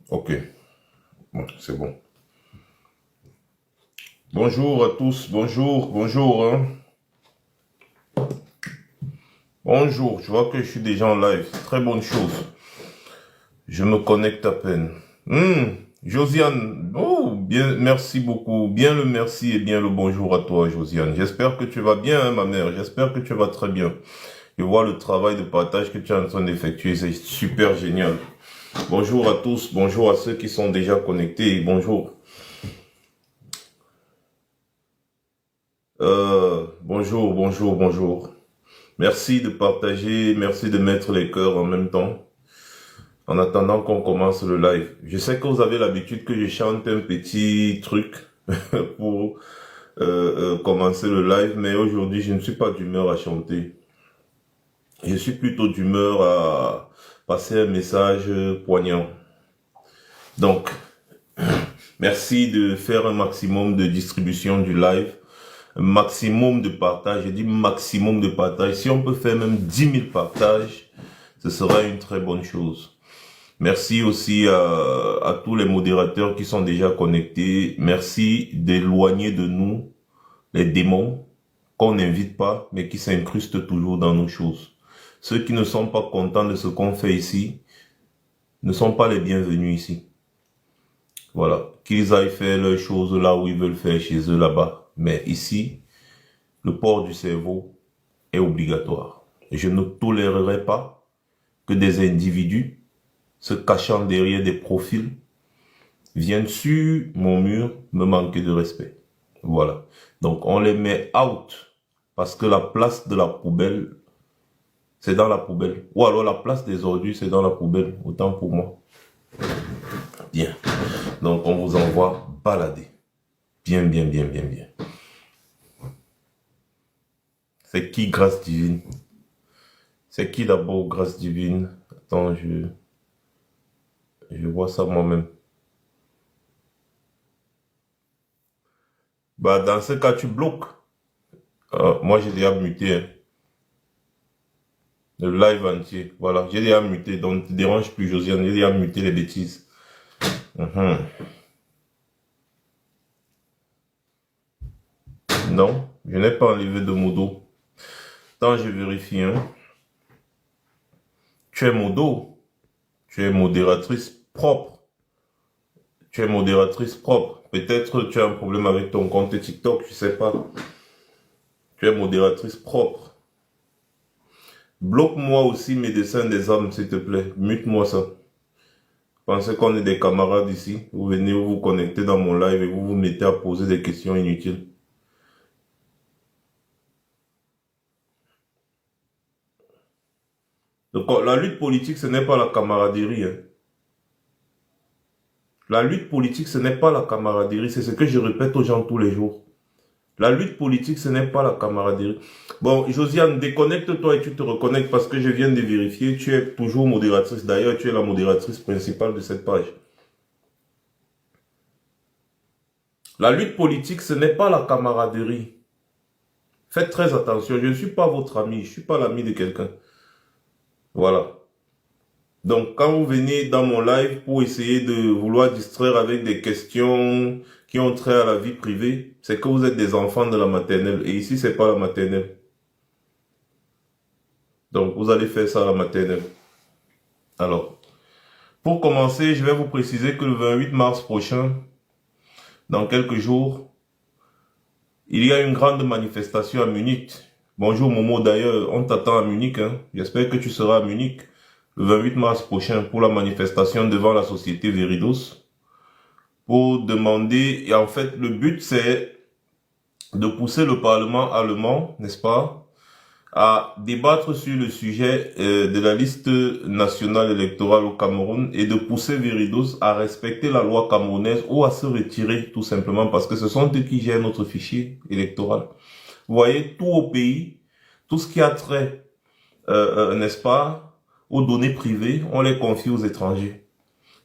Ok, bon, c'est bon. Bonjour à tous, bonjour, hein. Bonjour, je vois que je suis déjà en live, très bonne chose. Je me connecte à peine. Josiane, oh, bien, merci beaucoup. Bien le merci et bien le bonjour à toi, Josiane. J'espère que tu vas bien, hein, ma mère. J'espère que tu vas très bien. Je vois le travail de partage que tu es en train d'effectuer, c'est super génial. Bonjour à tous, bonjour à ceux qui sont déjà connectés, bonjour. Bonjour. Merci de partager, merci de mettre les cœurs en même temps, en attendant qu'on commence le live. Je sais que vous avez l'habitude que je chante un petit truc pour commencer le live, mais aujourd'hui je ne suis pas d'humeur à chanter. Je suis plutôt d'humeur à passer un message poignant. Donc, merci de faire un maximum de distribution du live. Maximum de partage, j'ai dit maximum de partage. Si on peut faire même 10 000 partages, ce sera une très bonne chose. Merci aussi à tous les modérateurs qui sont déjà connectés. Merci d'éloigner de nous les démons qu'on n'invite pas, mais qui s'incrustent toujours dans nos choses. Ceux qui ne sont pas contents de ce qu'on fait ici ne sont pas les bienvenus ici. Voilà, qu'ils aillent faire leurs choses là où ils veulent faire chez eux là-bas. Mais ici, le port du cerveau est obligatoire. Et je ne tolérerai pas que des individus, se cachant derrière des profils, viennent sur mon mur me manquer de respect. Voilà. Donc on les met out parce que la place de la poubelle, c'est dans la poubelle. Ou alors la place des ordures, c'est dans la poubelle. Autant pour moi. Bien. Donc on vous envoie balader. Bien. C'est qui grâce divine? C'est qui d'abord grâce divine? Attends, je vois ça moi-même. Bah, dans ce cas, tu bloques. Moi, j'ai déjà muté, hein, le live entier. Voilà, j'ai déjà muté. Donc, ne te dérange plus, Josiane. J'ai déjà muté les bêtises. Non, je n'ai pas enlevé de modo. Attends, je vérifie. Hein. Tu es modo. Tu es modératrice propre. Tu es modératrice propre. Peut-être tu as un problème avec ton compte TikTok, je sais pas. Tu es modératrice propre. Bloque-moi aussi mes dessins des hommes, s'il te plaît. Mute-moi ça. Pensez qu'on est des camarades ici. Vous venez vous connecter dans mon live et vous vous mettez à poser des questions inutiles. Donc, la lutte politique, ce n'est pas la camaraderie. Hein. La lutte politique, ce n'est pas la camaraderie. C'est ce que je répète aux gens tous les jours. La lutte politique, ce n'est pas la camaraderie. Bon, Josiane, déconnecte-toi et tu te reconnectes parce que je viens de vérifier. Tu es toujours modératrice. D'ailleurs, tu es la modératrice principale de cette page. La lutte politique, ce n'est pas la camaraderie. Faites très attention. Je ne suis pas votre ami. Je ne suis pas l'ami de quelqu'un. Voilà. Donc, quand vous venez dans mon live pour essayer de vouloir distraire avec des questions qui ont trait à la vie privée, c'est que vous êtes des enfants de la maternelle. Et ici, c'est pas la maternelle. Donc, vous allez faire ça à la maternelle. Alors, pour commencer, je vais vous préciser que le 28 mars prochain, dans quelques jours, il y a une grande manifestation à Munich. Bonjour Momo, d'ailleurs, on t'attend à Munich. Hein. J'espère que tu seras à Munich le 28 mars prochain pour la manifestation devant la société Veridos. Pour demander, et en fait, le but c'est de pousser le Parlement allemand, n'est-ce pas, à débattre sur le sujet de la liste nationale électorale au Cameroun et de pousser Veridos à respecter la loi camerounaise ou à se retirer tout simplement parce que ce sont eux qui gèrent notre fichier électoral. Vous voyez, tout au pays, tout ce qui a trait, n'est-ce pas, aux données privées, on les confie aux étrangers.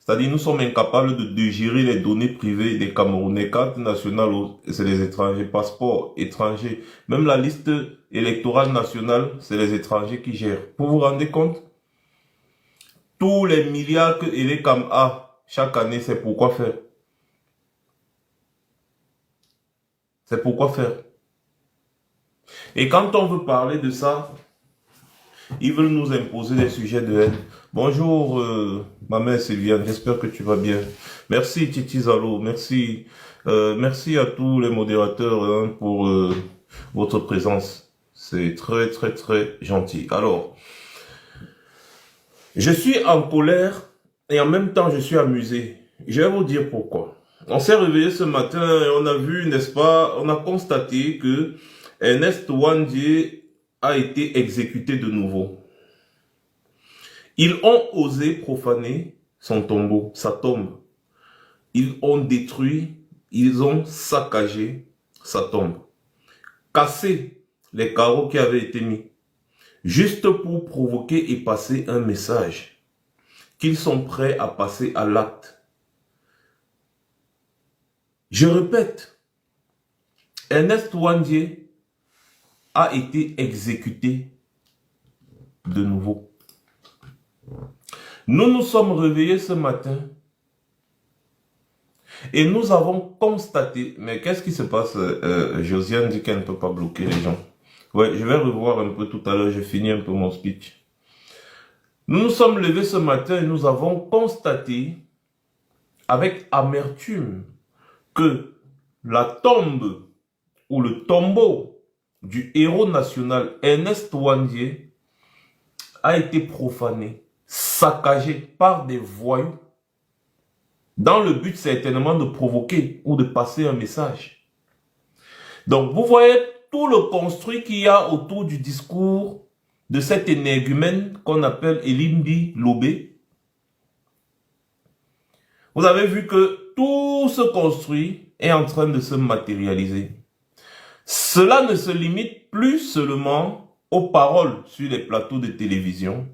C'est-à-dire, nous sommes incapables de gérer les données privées des Camerounais. Carte nationale, c'est les étrangers. Passeport, étrangers. Même la liste électorale nationale, c'est les étrangers qui gèrent. Vous vous rendez compte? Tous les milliards que Elecam a chaque année, c'est pourquoi faire? C'est pourquoi faire? Et quand on veut parler de ça, ils veulent nous imposer des sujets de haine. Bonjour, ma mère Sylviane, j'espère que tu vas bien. Merci Titi Zalo, merci. Merci à tous les modérateurs hein, pour votre présence. C'est très très très gentil. Alors, je suis en colère et en même temps je suis amusé. Je vais vous dire pourquoi. On s'est réveillé ce matin et on a vu, n'est-ce pas, on a constaté que Ernest Ouandie a été exécuté de nouveau. Ils ont osé profaner son tombeau, sa tombe. Ils ont détruit, ils ont saccagé sa tombe. Cassé les carreaux qui avaient été mis. Juste pour provoquer et passer un message. Qu'ils sont prêts à passer à l'acte. Je répète, Ernest Ouandie a été exécuté de nouveau. Nous nous sommes réveillés ce matin et nous avons constaté, mais qu'est-ce qui se passe? Josiane dit qu'elle ne peut pas bloquer les gens. Ouais, je vais revoir un peu tout à l'heure, je finis un peu mon speech. Nous nous sommes levés ce matin et nous avons constaté avec amertume que la tombe ou le tombeau du héros national Ernest Ouandie a été profané, saccagé par des voyous, dans le but certainement de provoquer ou de passer un message. Donc vous voyez tout le construit qu'il y a autour du discours de cet énergumène qu'on appelle Elimbi Lobé. Vous avez vu que tout ce construit est en train de se matérialiser. Cela ne se limite plus seulement aux paroles sur les plateaux de télévision,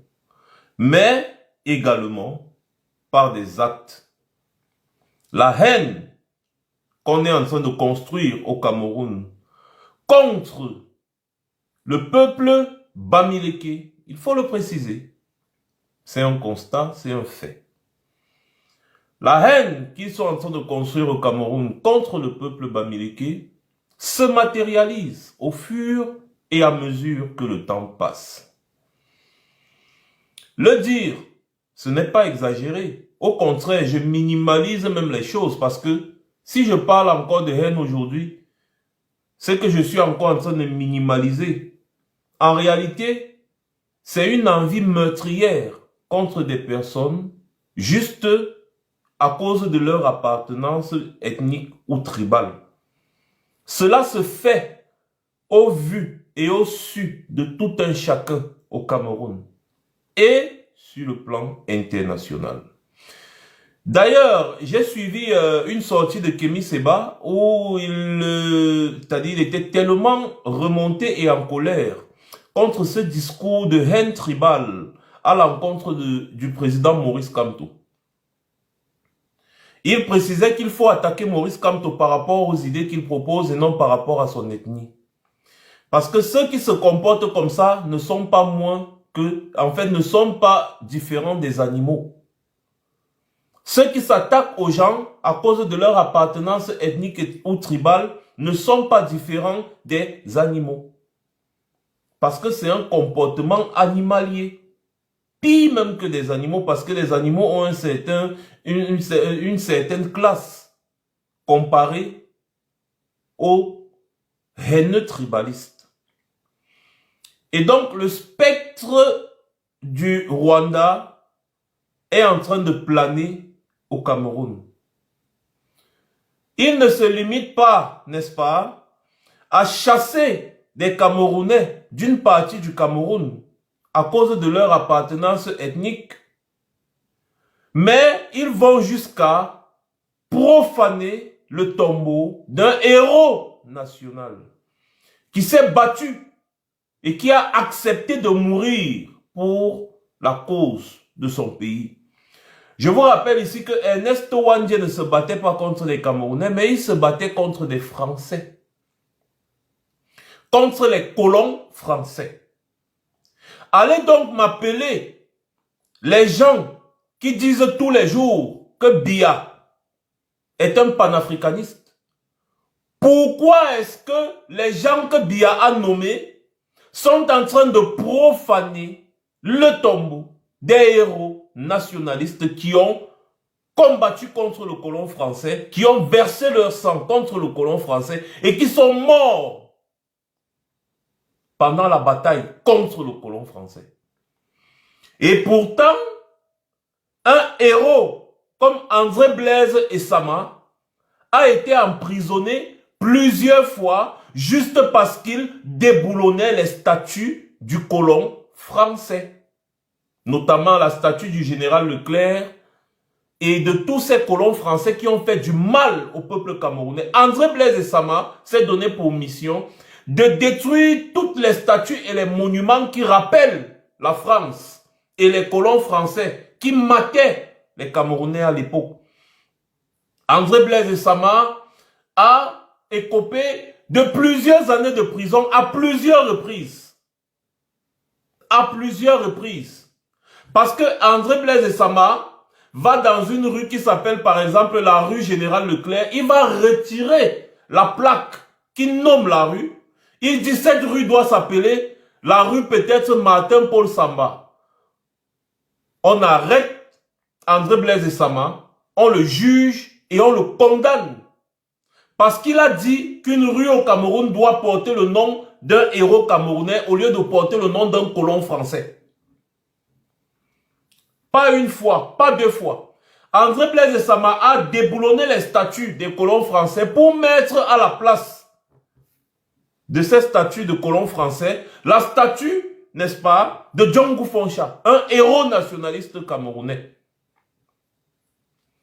mais également par des actes. La haine qu'on est en train de construire au Cameroun contre le peuple bamileke, il faut le préciser, c'est un constat, c'est un fait. La haine qu'ils sont en train de construire au Cameroun contre le peuple bamileke se matérialise au fur et à mesure que le temps passe. Le dire, ce n'est pas exagéré. Au contraire, je minimalise même les choses parce que si je parle encore de haine aujourd'hui, c'est que je suis encore en train de minimaliser. En réalité, c'est une envie meurtrière contre des personnes juste à cause de leur appartenance ethnique ou tribale. Cela se fait au vu et au su de tout un chacun au Cameroun et sur le plan international. D'ailleurs, j'ai suivi une sortie de Kémy Séba où il était tellement remonté et en colère contre ce discours de haine tribale à l'encontre du président Maurice Kamto. Il précisait qu'il faut attaquer Maurice Kamto par rapport aux idées qu'il propose et non par rapport à son ethnie. Parce que ceux qui se comportent comme ça ne sont pas moins que, en fait, ne sont pas différents des animaux. Ceux qui s'attaquent aux gens à cause de leur appartenance ethnique ou tribale ne sont pas différents des animaux. Parce que c'est un comportement animalier. Pire même que des animaux, parce que les animaux ont une certaine classe comparée aux haineux tribalistes. Et donc le spectre du Rwanda est en train de planer au Cameroun. Il ne se limite pas, n'est-ce pas, à chasser des Camerounais d'une partie du Cameroun à cause de leur appartenance ethnique, mais ils vont jusqu'à profaner le tombeau d'un héros national qui s'est battu et qui a accepté de mourir pour la cause de son pays. Je vous rappelle ici que Ernest Ouandjé ne se battait pas contre les Camerounais, mais il se battait contre des Français. Contre les colons français. Allez donc m'appeler les gens qui disent tous les jours que Biya est un panafricaniste. Pourquoi est-ce que les gens que Biya a nommés sont en train de profaner le tombeau des héros nationalistes qui ont combattu contre le colon français, qui ont versé leur sang contre le colon français et qui sont morts pendant la bataille contre le colon français. Et pourtant, un héros comme André Blaise Essama a été emprisonné plusieurs fois juste parce qu'il déboulonnait les statues du colon français. Notamment la statue du général Leclerc et de tous ces colons français qui ont fait du mal au peuple camerounais. André Blaise Essama s'est donné pour mission de détruire toutes les statues et les monuments qui rappellent la France et les colons français qui mataient les Camerounais à l'époque. André Blaise Essama a écopé de plusieurs années de prison à plusieurs reprises. À plusieurs reprises. Parce que André Blaise Essama va dans une rue qui s'appelle par exemple la rue Général Leclerc. Il va retirer la plaque qui nomme la rue. Il dit cette rue doit s'appeler la rue peut-être Martin Paul Samba. On arrête André Blaise Essama, on le juge et on le condamne. Parce qu'il a dit qu'une rue au Cameroun doit porter le nom d'un héros camerounais au lieu de porter le nom d'un colon français. Pas une fois, pas deux fois. André Blaise Essama a déboulonné les statues des colons français pour mettre à la place de ces statues de colons français la statue, n'est-ce pas, de Djongo Foncha, un héros nationaliste camerounais.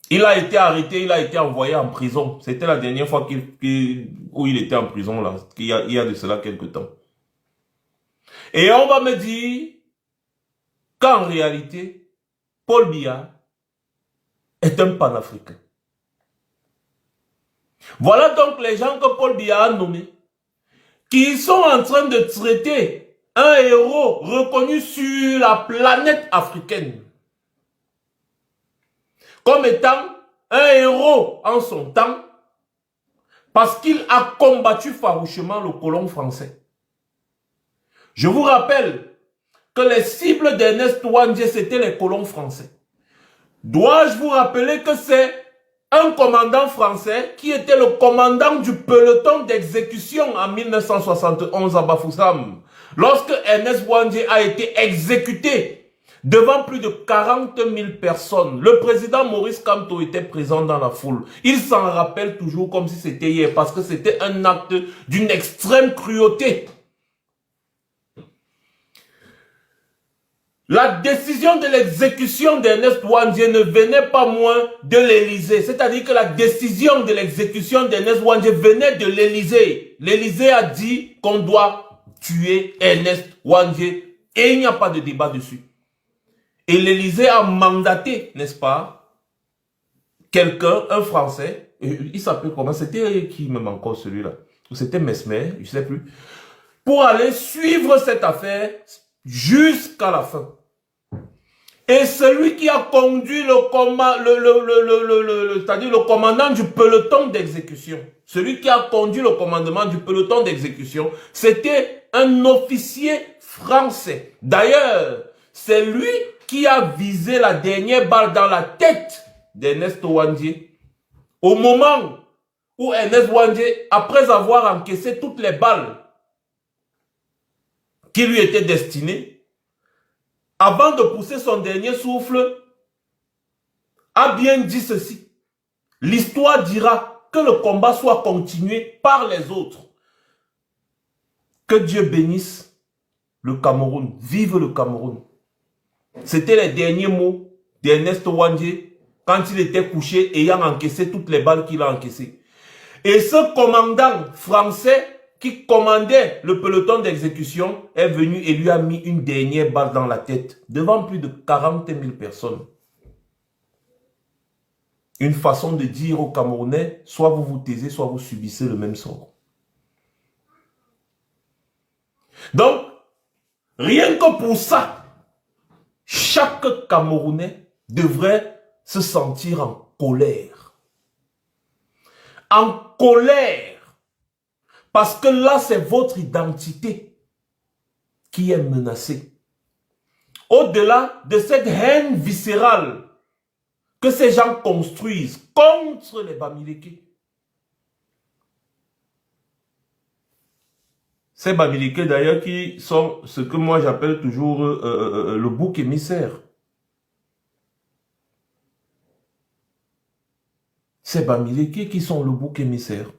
Il a été arrêté, il a été envoyé en prison. C'était la dernière fois où il était en prison, là, il y a de cela quelque temps. Et on va me dire qu'en réalité, Paul Biya est un panafricain. Voilà donc les gens que Paul Biya a nommés, qui sont en train de traiter un héros reconnu sur la planète africaine comme étant un héros en son temps parce qu'il a combattu farouchement le colon français. Je vous rappelle que les cibles d'Ernest Ouandjé, c'était les colons français. Dois-je vous rappeler que c'est un commandant français qui était le commandant du peloton d'exécution en 1971 à Bafoussam, lorsque Ernest Ouandjé a été exécuté devant plus de 40 000 personnes. Le président Maurice Kamto était présent dans la foule. Il s'en rappelle toujours comme si c'était hier, parce que c'était un acte d'une extrême cruauté. La décision de l'exécution d'Ernest Ouandjé ne venait pas moins de l'Élysée. C'est-à-dire que la décision de l'exécution d'Ernest Ouandjé venait de l'Élysée. L'Élysée a dit qu'on doit tuer Ernest Ouandjé et il n'y a pas de débat dessus. Et l'Élysée a mandaté, n'est-ce pas, quelqu'un, un Français, il s'appelle comment? C'était qui même encore celui-là? C'était Mesmer, je ne sais plus. Pour aller suivre cette affaire jusqu'à la fin. Et celui qui a conduit le commandant du peloton d'exécution, celui qui a conduit le commandement du peloton d'exécution, c'était un officier français. D'ailleurs, c'est lui qui a visé la dernière balle dans la tête d'Ernest Ouandjé. Au moment où Ernest Ouandjé, après avoir encaissé toutes les balles qui lui étaient destinées, avant de pousser son dernier souffle, a bien dit ceci. L'histoire dira que le combat soit continué par les autres. Que Dieu bénisse le Cameroun. Vive le Cameroun. C'était les derniers mots d'Ernest Ouandjé quand il était couché ayant encaissé toutes les balles qu'il a encaissées. Et ce commandant français qui commandait le peloton d'exécution est venu et lui a mis une dernière balle dans la tête devant plus de 40 000 personnes. une façon de dire aux Camerounais, soit vous vous taisez, soit vous subissez le même sort. Donc, rien que pour ça, chaque Camerounais devrait se sentir en colère. En colère. Parce que là, c'est votre identité qui est menacée. Au-delà de cette haine viscérale que ces gens construisent contre les Bamileke. Ces Bamileke d'ailleurs qui sont ce que moi j'appelle toujours le bouc émissaire. Ces Bamileke qui sont le bouc émissaire.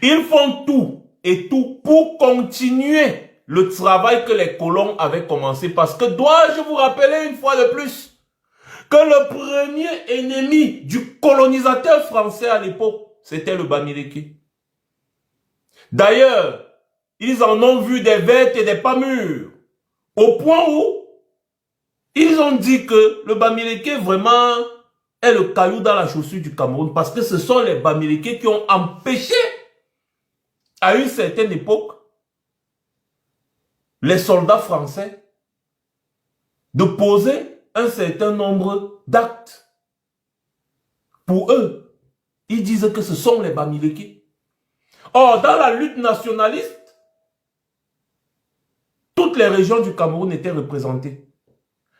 Ils font tout et tout pour continuer le travail que les colons avaient commencé. Parce que dois-je vous rappeler une fois de plus que le premier ennemi du colonisateur français à l'époque, c'était le Bamileke. D'ailleurs, ils en ont vu des vertes et des pas mûres. Au point où ils ont dit que le Bamileke vraiment est le caillou dans la chaussure du Cameroun. Parce que ce sont les Bamileke qui ont empêché à une certaine époque les soldats français de poser un certain nombre d'actes. Pour eux, ils disent que ce sont les Bamileke. Or, dans la lutte nationaliste, toutes les régions du Cameroun étaient représentées.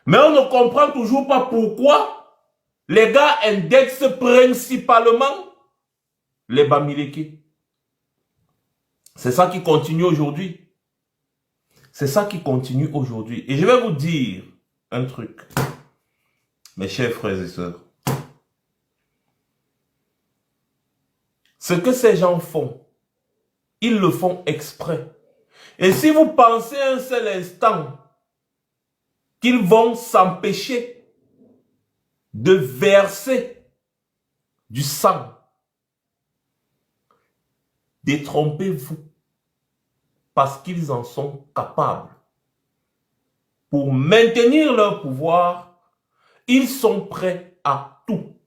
Mais on ne comprend toujours pas pourquoi les gars indexent principalement les Bamileke. C'est ça qui continue aujourd'hui. C'est ça qui continue aujourd'hui. Et je vais vous dire un truc, mes chers frères et sœurs. Ce que ces gens font, ils le font exprès. Et si vous pensez un seul instant qu'ils vont s'empêcher de verser du sang, détrompez-vous. Parce qu'ils en sont capables. Pour maintenir leur pouvoir, ils sont prêts à tout.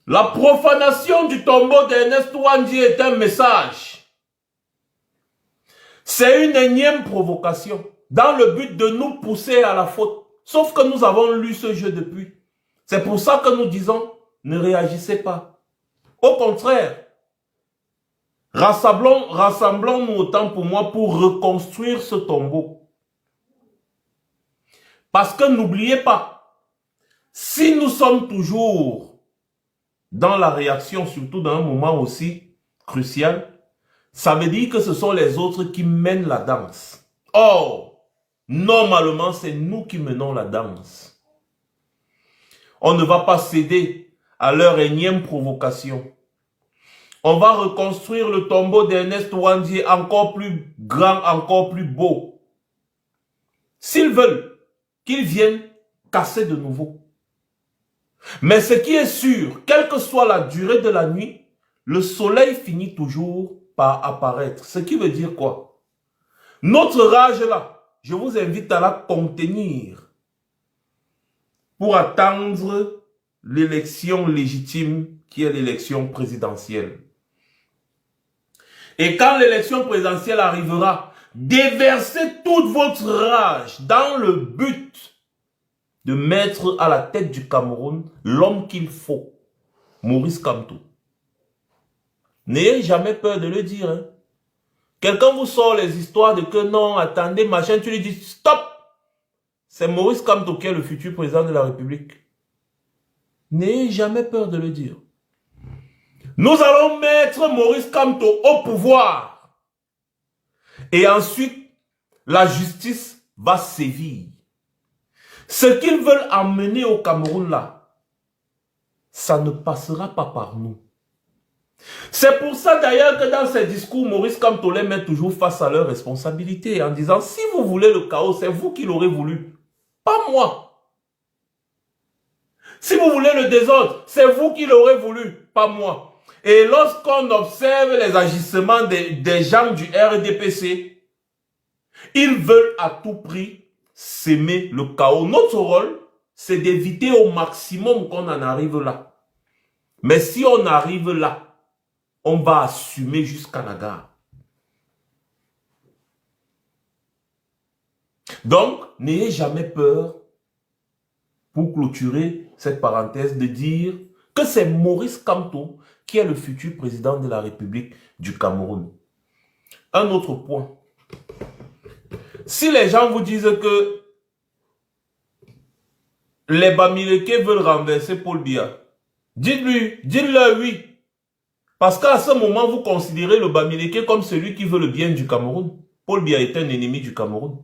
La profanation du tombeau d'Ernest Ouandji est un message. C'est une énième provocation dans le but de nous pousser à la faute. Sauf que nous avons lu ce jeu depuis. C'est pour ça que nous disons, ne réagissez pas. Au contraire, rassemblons-nous autant pour moi pour reconstruire ce tombeau. Parce que n'oubliez pas, si nous sommes toujours dans la réaction, surtout dans un moment aussi crucial, ça veut dire que ce sont les autres qui mènent la danse. Or, normalement, c'est nous qui menons la danse. On ne va pas céder à leur énième provocation. On va reconstruire le tombeau d'Ernest Ouandji encore plus grand, encore plus beau. S'ils veulent qu'ils viennent casser de nouveau. Mais ce qui est sûr, quelle que soit la durée de la nuit, le soleil finit toujours par apparaître. Ce qui veut dire quoi? Notre rage là, je vous invite à la contenir pour attendre l'élection légitime qui est l'élection présidentielle. Et quand l'élection présidentielle arrivera, déversez toute votre rage dans le but de mettre à la tête du Cameroun l'homme qu'il faut, Maurice Kamto. N'ayez jamais peur de le dire. Hein. Quelqu'un vous sort les histoires de que non, attendez, machin, tu lui dis stop. C'est Maurice Kamto qui est le futur président de la République. N'ayez jamais peur de le dire. Nous allons mettre Maurice Kamto au pouvoir. Et ensuite, la justice va sévir. Ce qu'ils veulent amener au Cameroun là, ça ne passera pas par nous. C'est pour ça d'ailleurs que dans ses discours, Maurice Kamto les met toujours face à leurs responsabilités en disant, si vous voulez le chaos, c'est vous qui l'aurez voulu, pas moi. Si vous voulez le désordre, c'est vous qui l'aurez voulu, pas moi. Et lorsqu'on observe les agissements des gens du RDPC, ils veulent à tout prix s'aimer le chaos. Notre rôle, c'est d'éviter au maximum qu'on en arrive là. Mais si on arrive là, on va assumer jusqu'à la gare. Donc, n'ayez jamais peur, pour clôturer cette parenthèse, de dire que c'est Maurice Kamto qui est le futur président de la République du Cameroun. Un autre point. Si les gens vous disent que les Bamileke veulent renverser Paul Biya, dites-leur oui. Parce qu'à ce moment, vous considérez le Bamileke comme celui qui veut le bien du Cameroun. Paul Biya est un ennemi du Cameroun.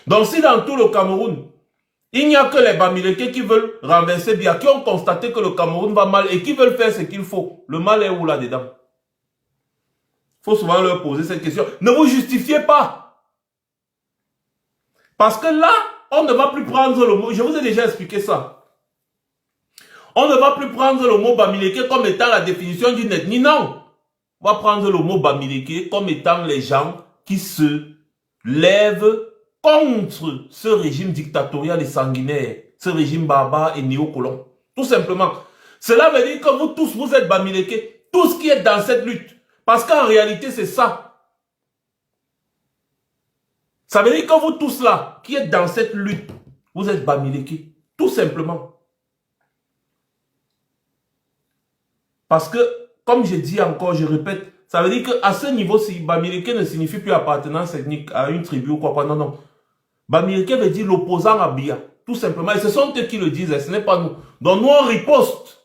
Donc si dans tout le Cameroun, il n'y a que les Bamileke qui veulent renverser Biya, qui ont constaté que le Cameroun va mal et qui veulent faire ce qu'il faut, le mal est où là-dedans? Il faut souvent leur poser cette question. Ne vous justifiez pas. Parce que là, on ne va plus prendre le mot, je vous ai déjà expliqué ça. On ne va plus prendre le mot Bamileke comme étant la définition d'une ethnie, non. On va prendre le mot Bamileke comme étant les gens qui se lèvent contre ce régime dictatorial et sanguinaire, ce régime barbare et néocolon. Tout simplement. Cela veut dire que vous tous, vous êtes Bamileke, tous qui êtes dans cette lutte. Parce qu'en réalité, c'est ça. Ça veut dire que vous tous là, qui êtes dans cette lutte, vous êtes Bamileke. Tout simplement. Parce que, comme je dis encore, je répète, ça veut dire qu'à ce niveau-ci, Bamileke ne signifie plus appartenance ethnique à une tribu ou quoi. Non, non. Bamileke veut dire l'opposant à Biya. Tout simplement. Et ce sont eux qui le disent, ce n'est pas nous. Donc nous, on riposte.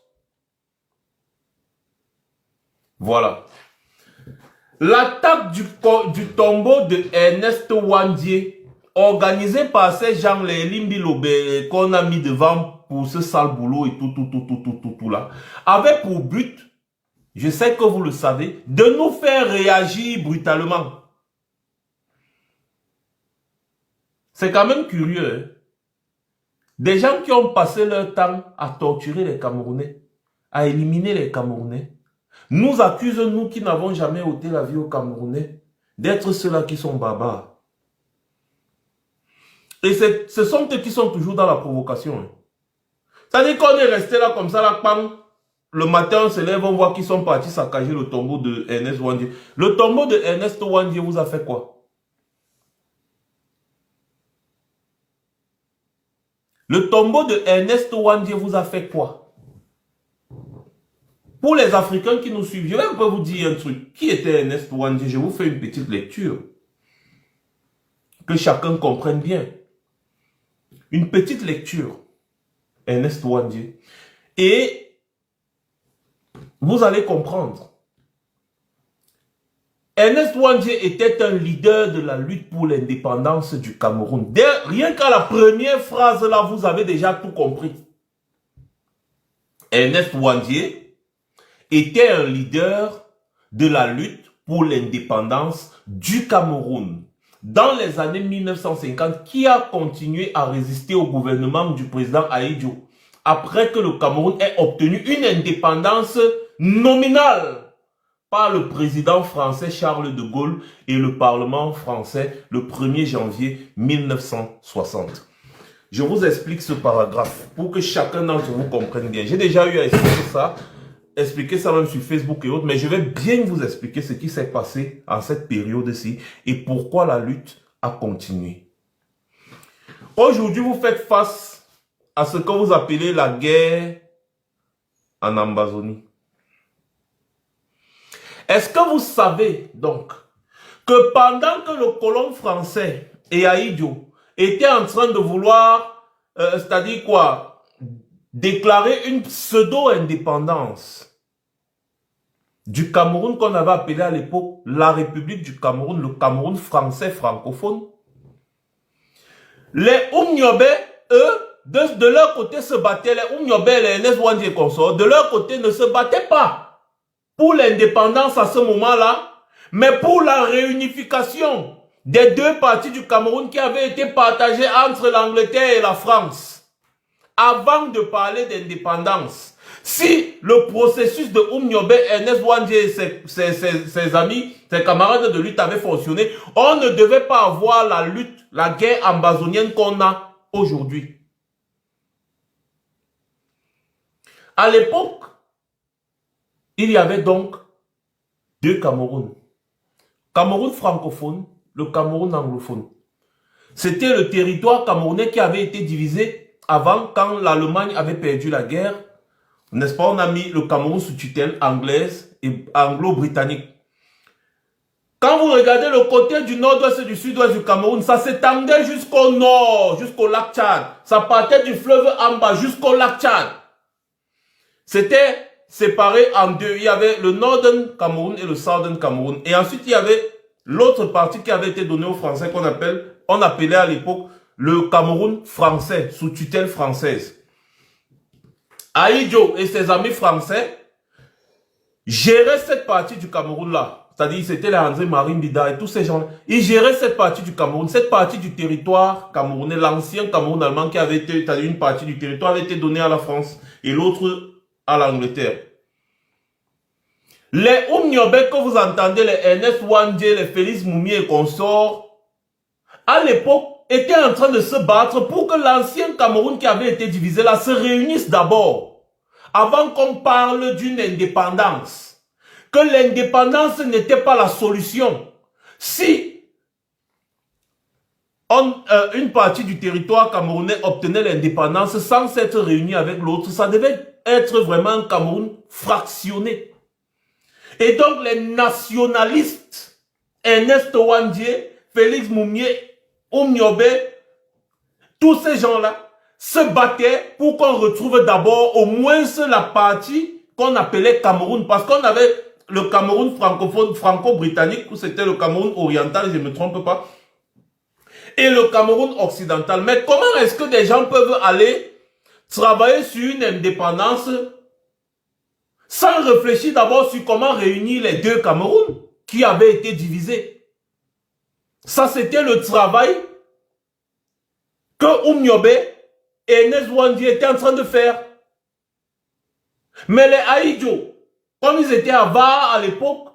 Voilà. L'attaque du tombeau de Ernest Ouandié, organisée par ces gens, les Limbi qu'on a mis devant pour ce sale boulot et tout là, avait pour but, je sais que vous le savez, de nous faire réagir brutalement. C'est quand même curieux. Hein? Des gens qui ont passé leur temps à torturer les Camerounais, à éliminer les Camerounais, nous accusent, nous qui n'avons jamais ôté la vie aux Camerounais, d'être ceux-là qui sont barbares. Et ce sont eux qui sont toujours dans la provocation. Hein. C'est-à-dire qu'on est resté là comme ça, là, pam, le matin on se lève, on voit qu'ils sont partis saccager le tombeau de Ernest Ouandié. Le tombeau de Ernest Ouandié vous a fait quoi? Le tombeau de Ernest Ouandié vous a fait quoi? Pour les Africains qui nous suivent, je vais un peu vous dire un truc. Qui était Ernest Ouandié? Je vous fais une petite lecture. Que chacun comprenne bien. Une petite lecture. Ernest Ouandié. Et vous allez comprendre. Ernest Ouandié était un leader de la lutte pour l'indépendance du Cameroun. Rien qu'à la première phrase là, vous avez déjà tout compris. Ernest Ouandié était un leader de la lutte pour l'indépendance du Cameroun dans les années 1950, qui a continué à résister au gouvernement du président Ahidjo après que le Cameroun ait obtenu une indépendance nominale par le président français Charles de Gaulle et le Parlement français le 1er janvier 1960. Je vous explique ce paragraphe pour que chacun d'entre vous comprenne bien. J'ai déjà eu à expliquer ça même sur Facebook et autres, mais je vais bien vous expliquer ce qui s'est passé en cette période-ci et pourquoi la lutte a continué. Aujourd'hui, vous faites face à ce que vous appelez la guerre en Amazonie. Est-ce que vous savez donc que pendant que le colon français et Ahidjo étaient en train de vouloir, c'est-à-dire quoi, déclarer une pseudo-indépendance du Cameroun qu'on avait appelé à l'époque la République du Cameroun, le Cameroun français francophone, les Oumniobé, eux, de leur côté se battaient, les Oumniobé, les Ernest Ouandié et consorts, de leur côté ne se battaient pas pour l'indépendance à ce moment-là, mais pour la réunification des deux parties du Cameroun qui avaient été partagées entre l'Angleterre et la France. Avant de parler d'indépendance, si le processus de Oumniobé, Ernest Ouandié et ses amis, ses camarades de lutte avaient fonctionné, on ne devait pas avoir la lutte, la guerre amazonienne qu'on a aujourd'hui. À l'époque, il y avait donc deux Cameroun. Cameroun francophone, le Cameroun anglophone. C'était le territoire camerounais qui avait été divisé avant, quand l'Allemagne avait perdu la guerre. N'est-ce pas, on a mis le Cameroun sous tutelle anglaise et anglo-britannique. Quand vous regardez le côté du nord-ouest et du sud-ouest du Cameroun, ça s'étendait jusqu'au nord, jusqu'au lac Tchad. Ça partait du fleuve Amba jusqu'au lac Tchad. C'était séparé en deux. Il y avait le Northern Cameroun et le Southern Cameroun. Et ensuite, il y avait l'autre partie qui avait été donnée aux Français on appelait à l'époque le Cameroun français, sous tutelle française. Ahidjo et ses amis français géraient cette partie du Cameroun-là. C'est-à-dire, c'était les André-Marie Mbida et tous ces gens-là. Ils géraient cette partie du Cameroun, cette partie du territoire camerounais, l'ancien Cameroun allemand qui avait été, c'est-à-dire une partie du territoire avait été donnée à la France et l'autre à l'Angleterre. Les Oumniobé que vous entendez, les Ernest Ouandjé, les Félix Moumi et consorts, à l'époque, étaient en train de se battre pour que l'ancien Cameroun qui avait été divisé là se réunisse d'abord, avant qu'on parle d'une indépendance. Que l'indépendance n'était pas la solution. Si une partie du territoire camerounais obtenait l'indépendance sans s'être réunie avec l'autre, ça devait être vraiment un Cameroun fractionné. Et donc les nationalistes, Ernest Ouandjé, Félix Moumié, Oumniobé, tous ces gens-là se battaient pour qu'on retrouve d'abord au moins la partie qu'on appelait Cameroun, parce qu'on avait le Cameroun francophone, franco-britannique, ou c'était le Cameroun oriental, je ne me trompe pas, et le Cameroun occidental. Mais comment est-ce que des gens peuvent aller travailler sur une indépendance sans réfléchir d'abord sur comment réunir les deux Camerouns qui avaient été divisés? Ça, c'était le travail que Oumniobé et Ernest Ouandjé étaient en train de faire. Mais les Ahidjo, comme ils étaient avares à l'époque,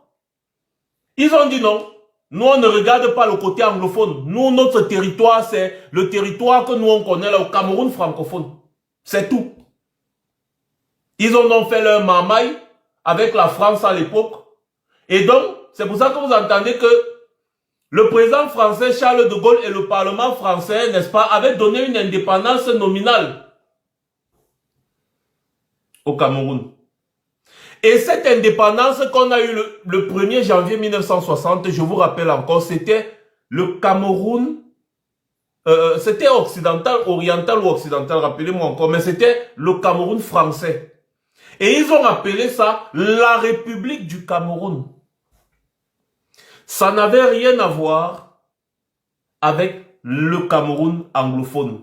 ils ont dit non. Nous, on ne regarde pas le côté anglophone. Nous, notre territoire, c'est le territoire que nous, on connaît là, au Cameroun francophone. C'est tout. Ils ont donc fait leur marmaille avec la France à l'époque. Et donc, c'est pour ça que vous entendez que le président français Charles de Gaulle et le Parlement français, n'est-ce pas, avaient donné une indépendance nominale au Cameroun. Et cette indépendance qu'on a eue le 1er janvier 1960, je vous rappelle encore, c'était le Cameroun, c'était occidental, oriental ou occidental, rappelez-moi encore, mais c'était le Cameroun français. Et ils ont appelé ça la République du Cameroun. Ça n'avait rien à voir avec le Cameroun anglophone.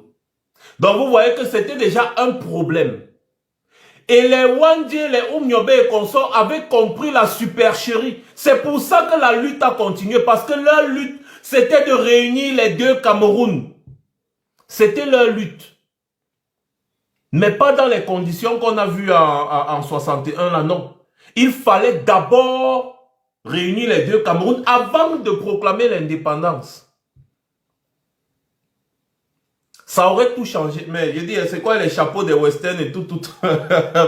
Donc vous voyez que c'était déjà un problème. Et les Ouandjé, les Oumniobé et consorts avaient compris la supercherie. C'est pour ça que la lutte a continué. Parce que leur lutte, c'était de réunir les deux Camerouns. C'était leur lutte. Mais pas dans les conditions qu'on a vues en 61, là, non. Il fallait d'abord réunir les deux Camerouns avant de proclamer l'indépendance. Ça aurait tout changé. Mais je dis, c'est quoi les chapeaux des westerns et tout.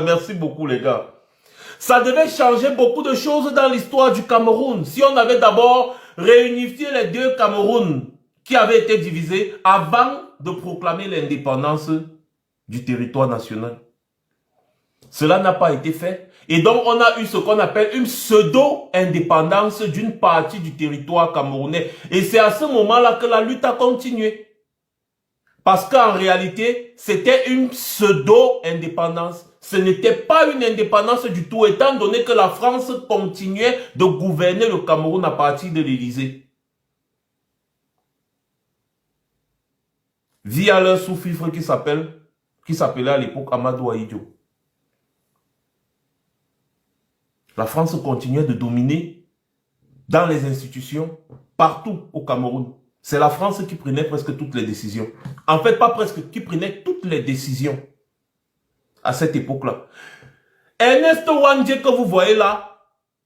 Merci beaucoup les gars. Ça devait changer beaucoup de choses dans l'histoire du Cameroun. Si on avait d'abord réunifié les deux Camerouns qui avaient été divisés avant de proclamer l'indépendance du territoire national. Cela n'a pas été fait. Et donc on a eu ce qu'on appelle une pseudo-indépendance d'une partie du territoire camerounais. Et c'est à ce moment-là que la lutte a continué. Parce qu'en réalité, c'était une pseudo-indépendance. Ce n'était pas une indépendance du tout, étant donné que la France continuait de gouverner le Cameroun à partir de l'Élysée. Via leur sous-fifre qui s'appelait à l'époque Amadou Ahidjo. La France continuait de dominer dans les institutions, partout au Cameroun. C'est la France qui prenait presque toutes les décisions. En fait, pas presque, qui prenait toutes les décisions à cette époque-là. Ernest Ouandjé, que vous voyez là,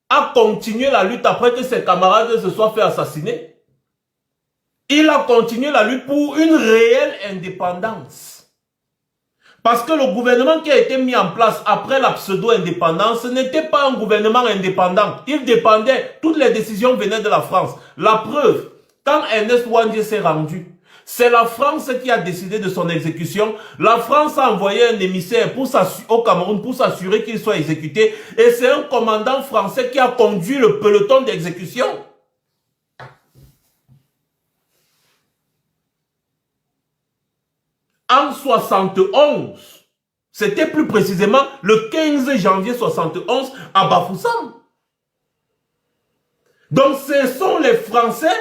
a continué la lutte après que ses camarades se soient fait assassiner. Il a continué la lutte pour une réelle indépendance. Parce que le gouvernement qui a été mis en place après la pseudo-indépendance n'était pas un gouvernement indépendant. Il dépendait, toutes les décisions venaient de la France. La preuve, quand Ernest Ouandjé s'est rendu, c'est la France qui a décidé de son exécution. La France a envoyé un émissaire au Cameroun pour s'assurer qu'il soit exécuté. Et c'est un commandant français qui a conduit le peloton d'exécution. En 71, c'était plus précisément le 15 janvier 71 à Bafoussam. Donc ce sont les Français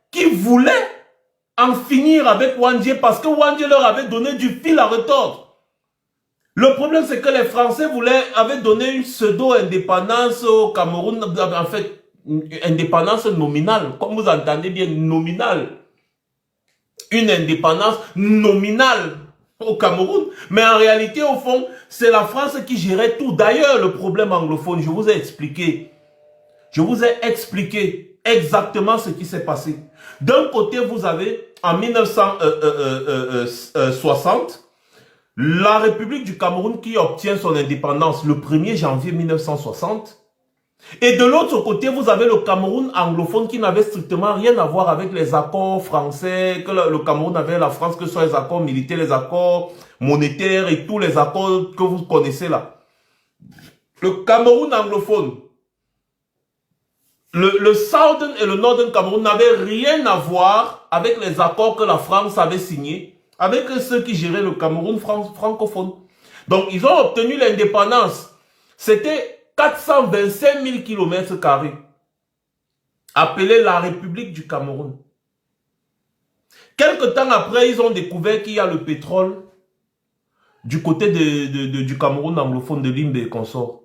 qui voulaient en finir avec Ouandjé parce que Ouandjé leur avait donné du fil à retordre. Le problème, c'est que les Français avaient donné une pseudo-indépendance au Cameroun, en fait, une indépendance nominale, comme vous entendez bien, nominale. Une indépendance nominale au Cameroun. Mais en réalité, au fond, c'est la France qui gérait tout. D'ailleurs, le problème anglophone, je vous ai expliqué. Je vous ai expliqué exactement ce qui s'est passé. D'un côté, vous avez, en 1960, la République du Cameroun qui obtient son indépendance le 1er janvier 1960. Et de l'autre côté, vous avez le Cameroun anglophone qui n'avait strictement rien à voir avec les accords français, que le Cameroun avait la France, que ce soit les accords militaires, les accords monétaires et tous les accords que vous connaissez là. Le Cameroun anglophone, le Southern et le Northern Cameroun n'avaient rien à voir avec les accords que la France avait signés avec ceux qui géraient le Cameroun francophone. Donc, ils ont obtenu l'indépendance. C'était 425 000 km², appelé la République du Cameroun. Quelque temps après, ils ont découvert qu'il y a le pétrole du côté du Cameroun anglophone, de Limbe et consorts.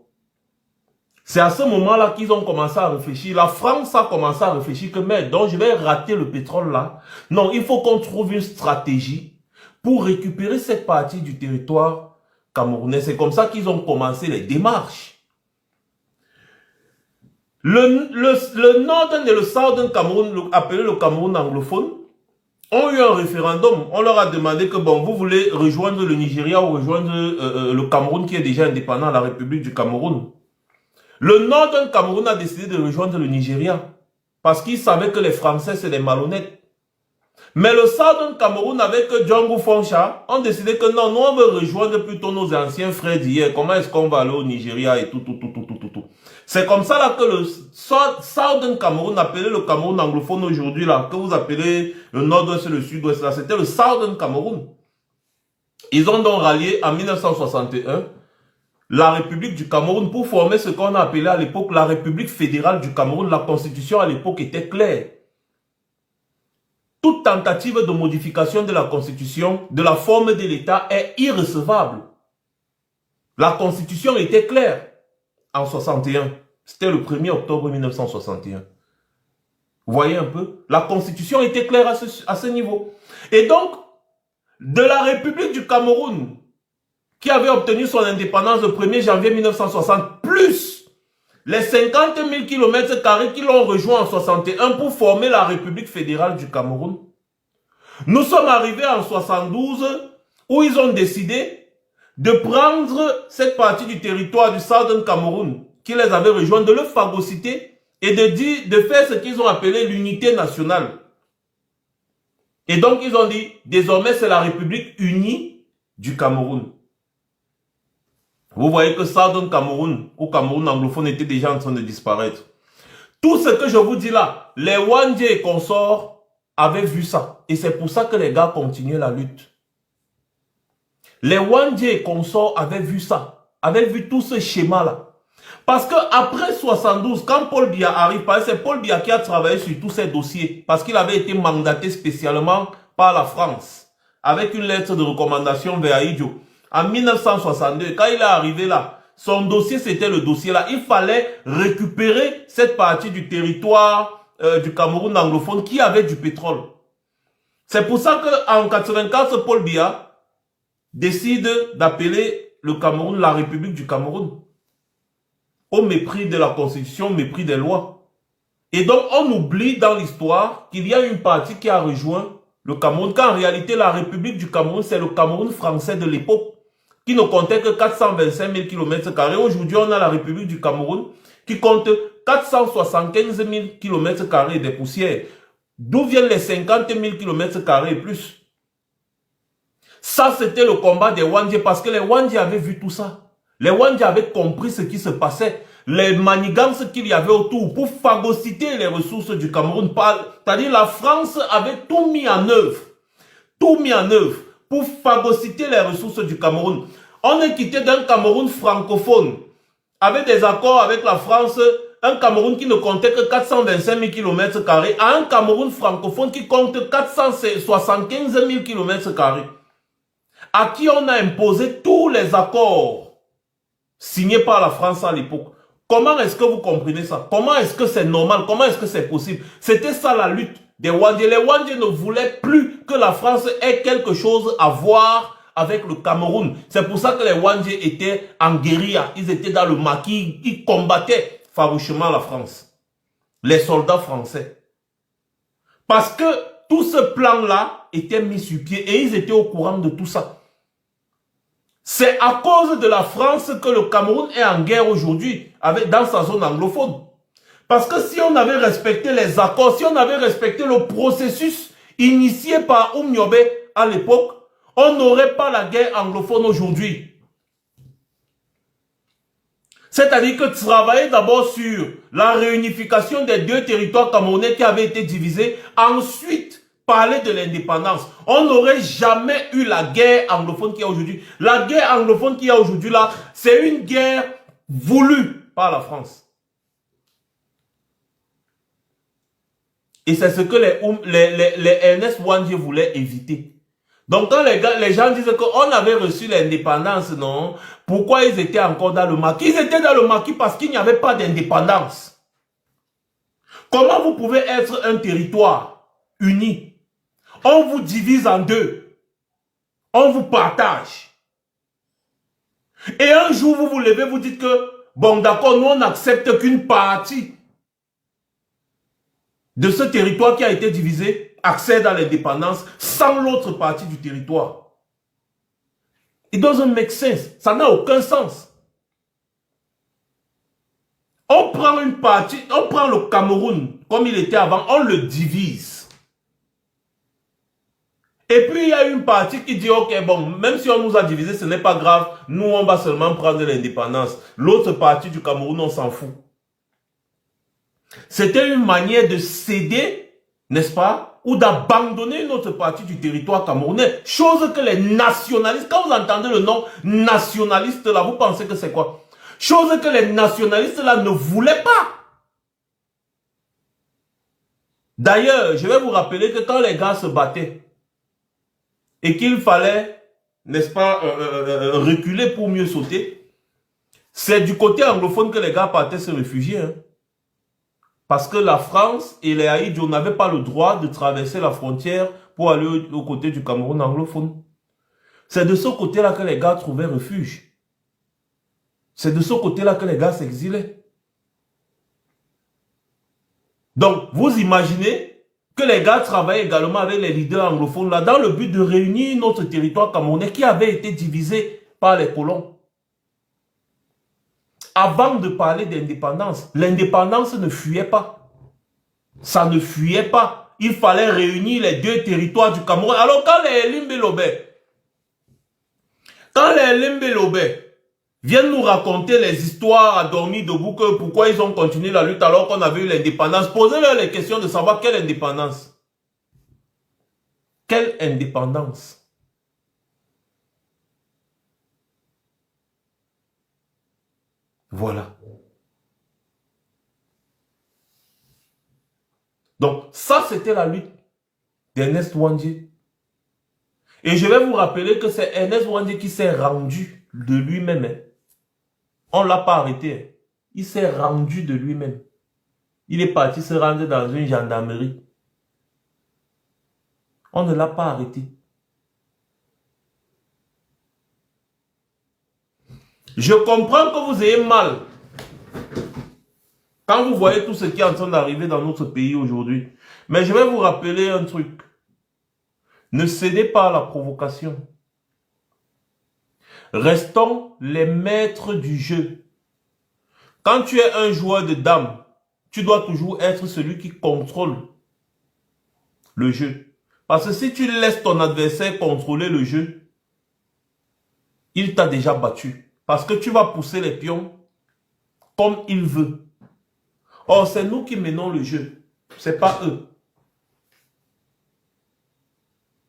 C'est à ce moment-là qu'ils ont commencé à réfléchir. La France a commencé à réfléchir que, mais donc je vais rater le pétrole là. Non, il faut qu'on trouve une stratégie pour récupérer cette partie du territoire camerounais. C'est comme ça qu'ils ont commencé les démarches. Le Northern et le Southern Cameroun, appelé le Cameroun anglophone, ont eu un référendum. On leur a demandé que, bon, vous voulez rejoindre le Nigeria ou rejoindre le Cameroun qui est déjà indépendant, la République du Cameroun. Le Northern Cameroun a décidé de rejoindre le Nigeria parce qu'il savait que les Français, c'est des malhonnêtes. Mais le Southern Cameroun, avec Django Foncha, ont décidé que non, nous on veut rejoindre plutôt nos anciens frères d'hier. Comment est-ce qu'on va aller au Nigeria et tout. C'est comme ça là que le Southern Cameroun, appelé le Cameroun anglophone aujourd'hui là, que vous appelez le nord-ouest et le sud-ouest là, c'était le Southern Cameroun. Ils ont donc rallié en 1961 la République du Cameroun pour former ce qu'on a appelé à l'époque la République fédérale du Cameroun. La constitution à l'époque était claire. Toute tentative de modification de la constitution, de la forme de l'État est irrecevable. La constitution était claire en 61. C'était le 1er octobre 1961. Vous voyez un peu? La constitution était claire à ce niveau. Et donc, de la République du Cameroun, qui avait obtenu son indépendance le 1er janvier 1960, plus les 50 000 km² qui l'ont rejoint en 61 pour former la République fédérale du Cameroun. Nous sommes arrivés en 72 où ils ont décidé de prendre cette partie du territoire du Southern Cameroun qui les avait rejoints, de le phagocyter et de faire ce qu'ils ont appelé l'unité nationale. Et donc ils ont dit, désormais c'est la République unie du Cameroun. Vous voyez que Southern Cameroun ou Cameroun anglophone était déjà en train de disparaître. Tout ce que je vous dis là, les Ouandjé et consorts avaient vu ça. Et c'est pour ça que les gars continuaient la lutte. Les Ouandjé et consorts avaient vu ça. Avaient vu tout ce schéma-là. Parce que après 72, quand Paul Biya arrive, c'est Paul Biya qui a travaillé sur tous ces dossiers. Parce qu'il avait été mandaté spécialement par la France. Avec une lettre de recommandation vers Aïdjo. En 1962, quand il est arrivé là, son dossier, c'était le dossier là. Il fallait récupérer cette partie du territoire du Cameroun anglophone qui avait du pétrole. C'est pour ça qu'en 1984, Paul Biya décide d'appeler le Cameroun la République du Cameroun. Au mépris de la Constitution, au mépris des lois. Et donc, on oublie dans l'histoire qu'il y a une partie qui a rejoint le Cameroun, quand en réalité, la République du Cameroun, c'est le Cameroun français de l'époque. qui ne comptait que 425 000 km². Aujourd'hui, on a la République du Cameroun qui compte 475 000 km² des poussières. D'où viennent les 50 000 km² et plus? Ça, c'était le combat des Wandjé parce que les Wandjé avaient vu tout ça. Les Wandjé avaient compris ce qui se passait. Les manigances qu'il y avait autour pour phagocyter les ressources du Cameroun. C'est-à-dire la France avait tout mis en œuvre. Tout mis en œuvre pour phagocyter les ressources du Cameroun. On est quitté d'un Cameroun francophone avec des accords avec la France, un Cameroun qui ne comptait que 425 000 km² à un Cameroun francophone qui compte 475 000 km². À qui on a imposé tous les accords signés par la France à l'époque. Comment est-ce que vous comprenez ça? Comment est-ce que c'est normal? Comment est-ce que c'est possible? C'était ça la lutte des Wandjé. Les Wandjé ne voulaient plus que la France ait quelque chose à voir avec le Cameroun. C'est pour ça que les Wandjé étaient en guérilla. Ils étaient dans le maquis. Ils combattaient farouchement la France. Les soldats français. Parce que tout ce plan-là était mis sur pied et ils étaient au courant de tout ça. C'est à cause de la France que le Cameroun est en guerre aujourd'hui dans sa zone anglophone. Parce que si on avait respecté les accords, si on avait respecté le processus initié par Oumniobé à l'époque, on n'aurait pas la guerre anglophone aujourd'hui. C'est-à-dire que travailler d'abord sur la réunification des deux territoires camerounais qui avaient été divisés, ensuite parler de l'indépendance. On n'aurait jamais eu la guerre anglophone qu'il y a aujourd'hui. La guerre anglophone qu'il y a aujourd'hui là, c'est une guerre voulue par la France. Et c'est ce que les Ernest Wandjé voulaient éviter. Donc quand les gens disent qu'on avait reçu l'indépendance, non, pourquoi ils étaient encore dans le maquis? Ils étaient dans le maquis parce qu'il n'y avait pas d'indépendance. Comment vous pouvez être un territoire uni? On vous divise en deux. On vous partage. Et un jour, vous vous levez, vous dites que, bon d'accord, nous on n'accepte qu'une partie de ce territoire qui a été divisé accède à l'indépendance sans l'autre partie du territoire. It doesn't make sense. Ça n'a aucun sens. On prend une partie, on prend le Cameroun comme il était avant, on le divise. Et puis il y a une partie qui dit, ok, bon, même si on nous a divisé, ce n'est pas grave, nous on va seulement prendre l'indépendance. L'autre partie du Cameroun, on s'en fout. C'était une manière de céder, n'est-ce pas, ou d'abandonner une autre partie du territoire camerounais. Chose que les nationalistes, quand vous entendez le nom nationaliste là, vous pensez que c'est quoi? Chose que les nationalistes là ne voulaient pas. D'ailleurs, je vais vous rappeler que quand les gars se battaient, et qu'il fallait, n'est-ce pas, reculer pour mieux sauter, c'est du côté anglophone que les gars partaient se réfugier. Hein. Parce que la France et les Haïdjo n'avaient pas le droit de traverser la frontière pour aller au côté du Cameroun anglophone. C'est de ce côté-là que les gars trouvaient refuge. C'est de ce côté-là que les gars s'exilaient. Donc, vous imaginez que les gars travaillent également avec les leaders anglophones là, dans le but de réunir notre territoire camerounais qui avait été divisé par les colons. Avant de parler d'indépendance, l'indépendance ne fuyait pas. Ça ne fuyait pas. Il fallait réunir les deux territoires du Cameroun. Alors quand les Limbe-Lobé viennent nous raconter les histoires à dormir debout, que pourquoi ils ont continué la lutte alors qu'on avait eu l'indépendance, posez-leur les questions de savoir quelle indépendance. Quelle indépendance? Voilà. Donc, ça, c'était la lutte d'Ernest Wandjé. Et je vais vous rappeler que c'est Ernest Wandjé qui s'est rendu de lui-même. Hein. On ne l'a pas arrêté. Il s'est rendu de lui-même. Il est parti se rendre dans une gendarmerie. On ne l'a pas arrêté. Je comprends que vous ayez mal quand vous voyez tout ce qui est en train d'arriver dans notre pays aujourd'hui. Mais je vais vous rappeler un truc. Ne cédez pas à la provocation. Restons les maîtres du jeu. Quand tu es un joueur de dames, tu dois toujours être celui qui contrôle le jeu. Parce que si tu laisses ton adversaire contrôler le jeu, il t'a déjà battu. Parce que tu vas pousser les pions comme il veut. Or, c'est nous qui menons le jeu. C'est pas eux.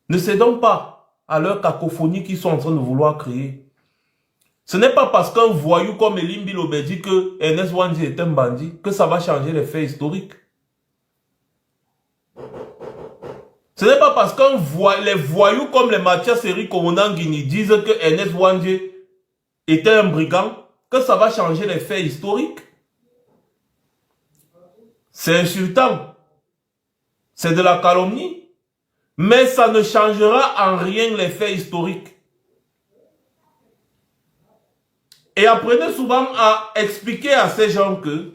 Ne cédons pas à leur cacophonie qu'ils sont en train de vouloir créer. Ce n'est pas parce qu'un voyou comme Elimbi Lobé dit que Ernest Wandji est un bandit que ça va changer les faits historiques. Ce n'est pas parce qu'un les voyous comme les Mathias Eri Komonangini disent que Ernest Wandji était un brigand que ça va changer les faits historiques. C'est insultant. C'est de la calomnie. Mais ça ne changera en rien les faits historiques. Et apprenez souvent à expliquer à ces gens que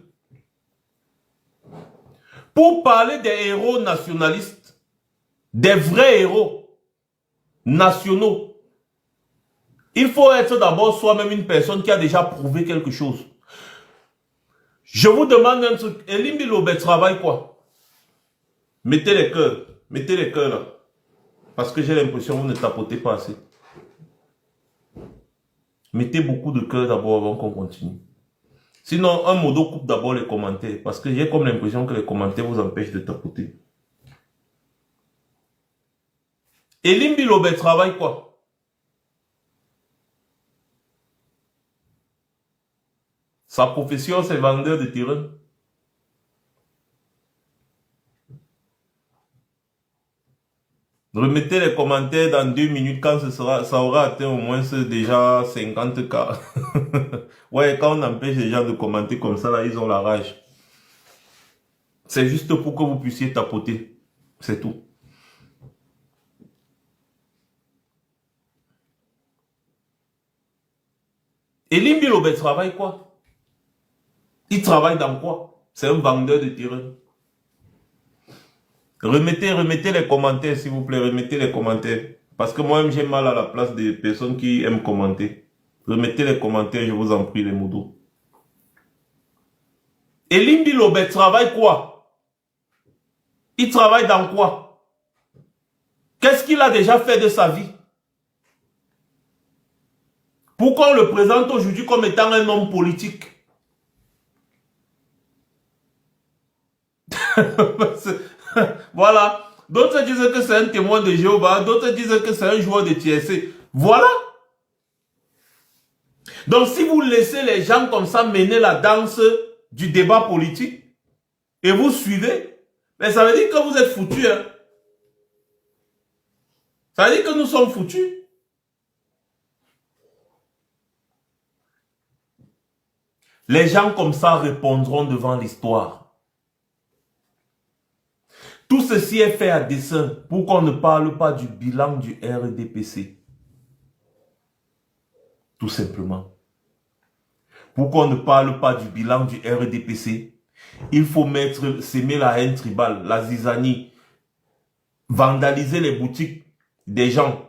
pour parler des héros nationalistes, des vrais héros nationaux, il faut être d'abord soi-même une personne qui a déjà prouvé quelque chose. Je vous demande un truc. Elimbi Lobé travaille quoi? Mettez les cœurs. Mettez les cœurs là. Parce que j'ai l'impression que vous ne tapotez pas assez. Mettez beaucoup de cœur d'abord avant qu'on continue. Sinon, un modo coupe d'abord les commentaires. Parce que j'ai comme l'impression que les commentaires vous empêchent de tapoter. Elimbi Lobé travaille quoi? Sa profession, c'est vendeur de terrain. Remettez les commentaires dans 2 minutes quand ça aura atteint au moins déjà 50K. Ouais, quand on empêche les gens de commenter comme ça, là, ils ont la rage. C'est juste pour que vous puissiez tapoter. C'est tout. Elimbi Lobé travaille quoi? Il travaille dans quoi? C'est un vendeur de terrain. Remettez les commentaires, s'il vous plaît. Remettez les commentaires. Parce que moi-même, j'ai mal à la place des personnes qui aiment commenter. Remettez les commentaires, je vous en prie, les modos. Elimbi Lobé travaille quoi? Il travaille dans quoi? Qu'est-ce qu'il a déjà fait de sa vie? Pourquoi on le présente aujourd'hui comme étant un homme politique? Voilà. D'autres disent que c'est un témoin de Jéhovah. D'autres disent que c'est un joueur de TSC. Voilà. Donc si vous laissez les gens comme ça mener la danse du débat politique et vous suivez, mais ça veut dire que vous êtes foutus. Hein? Ça veut dire que nous sommes foutus. Les gens comme ça répondront devant l'histoire. Tout ceci est fait à dessein pour qu'on ne parle pas du bilan du RDPC. Tout simplement. Pour qu'on ne parle pas du bilan du RDPC, il faut s'aimer la haine tribale, la zizanie, vandaliser les boutiques des gens,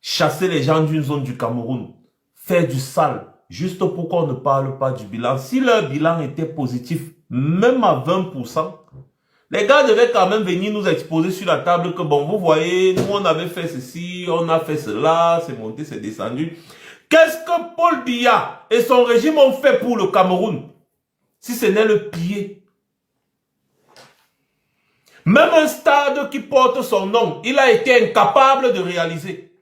chasser les gens d'une zone du Cameroun, faire du sale, juste pour qu'on ne parle pas du bilan. Si leur bilan était positif, même à 20%, les gars devaient quand même venir nous exposer sur la table que bon, vous voyez, nous on avait fait ceci, on a fait cela, c'est monté, c'est descendu. Qu'est-ce que Paul Biya et son régime ont fait pour le Cameroun? Si ce n'est le piller. Même un stade qui porte son nom, il a été incapable de réaliser.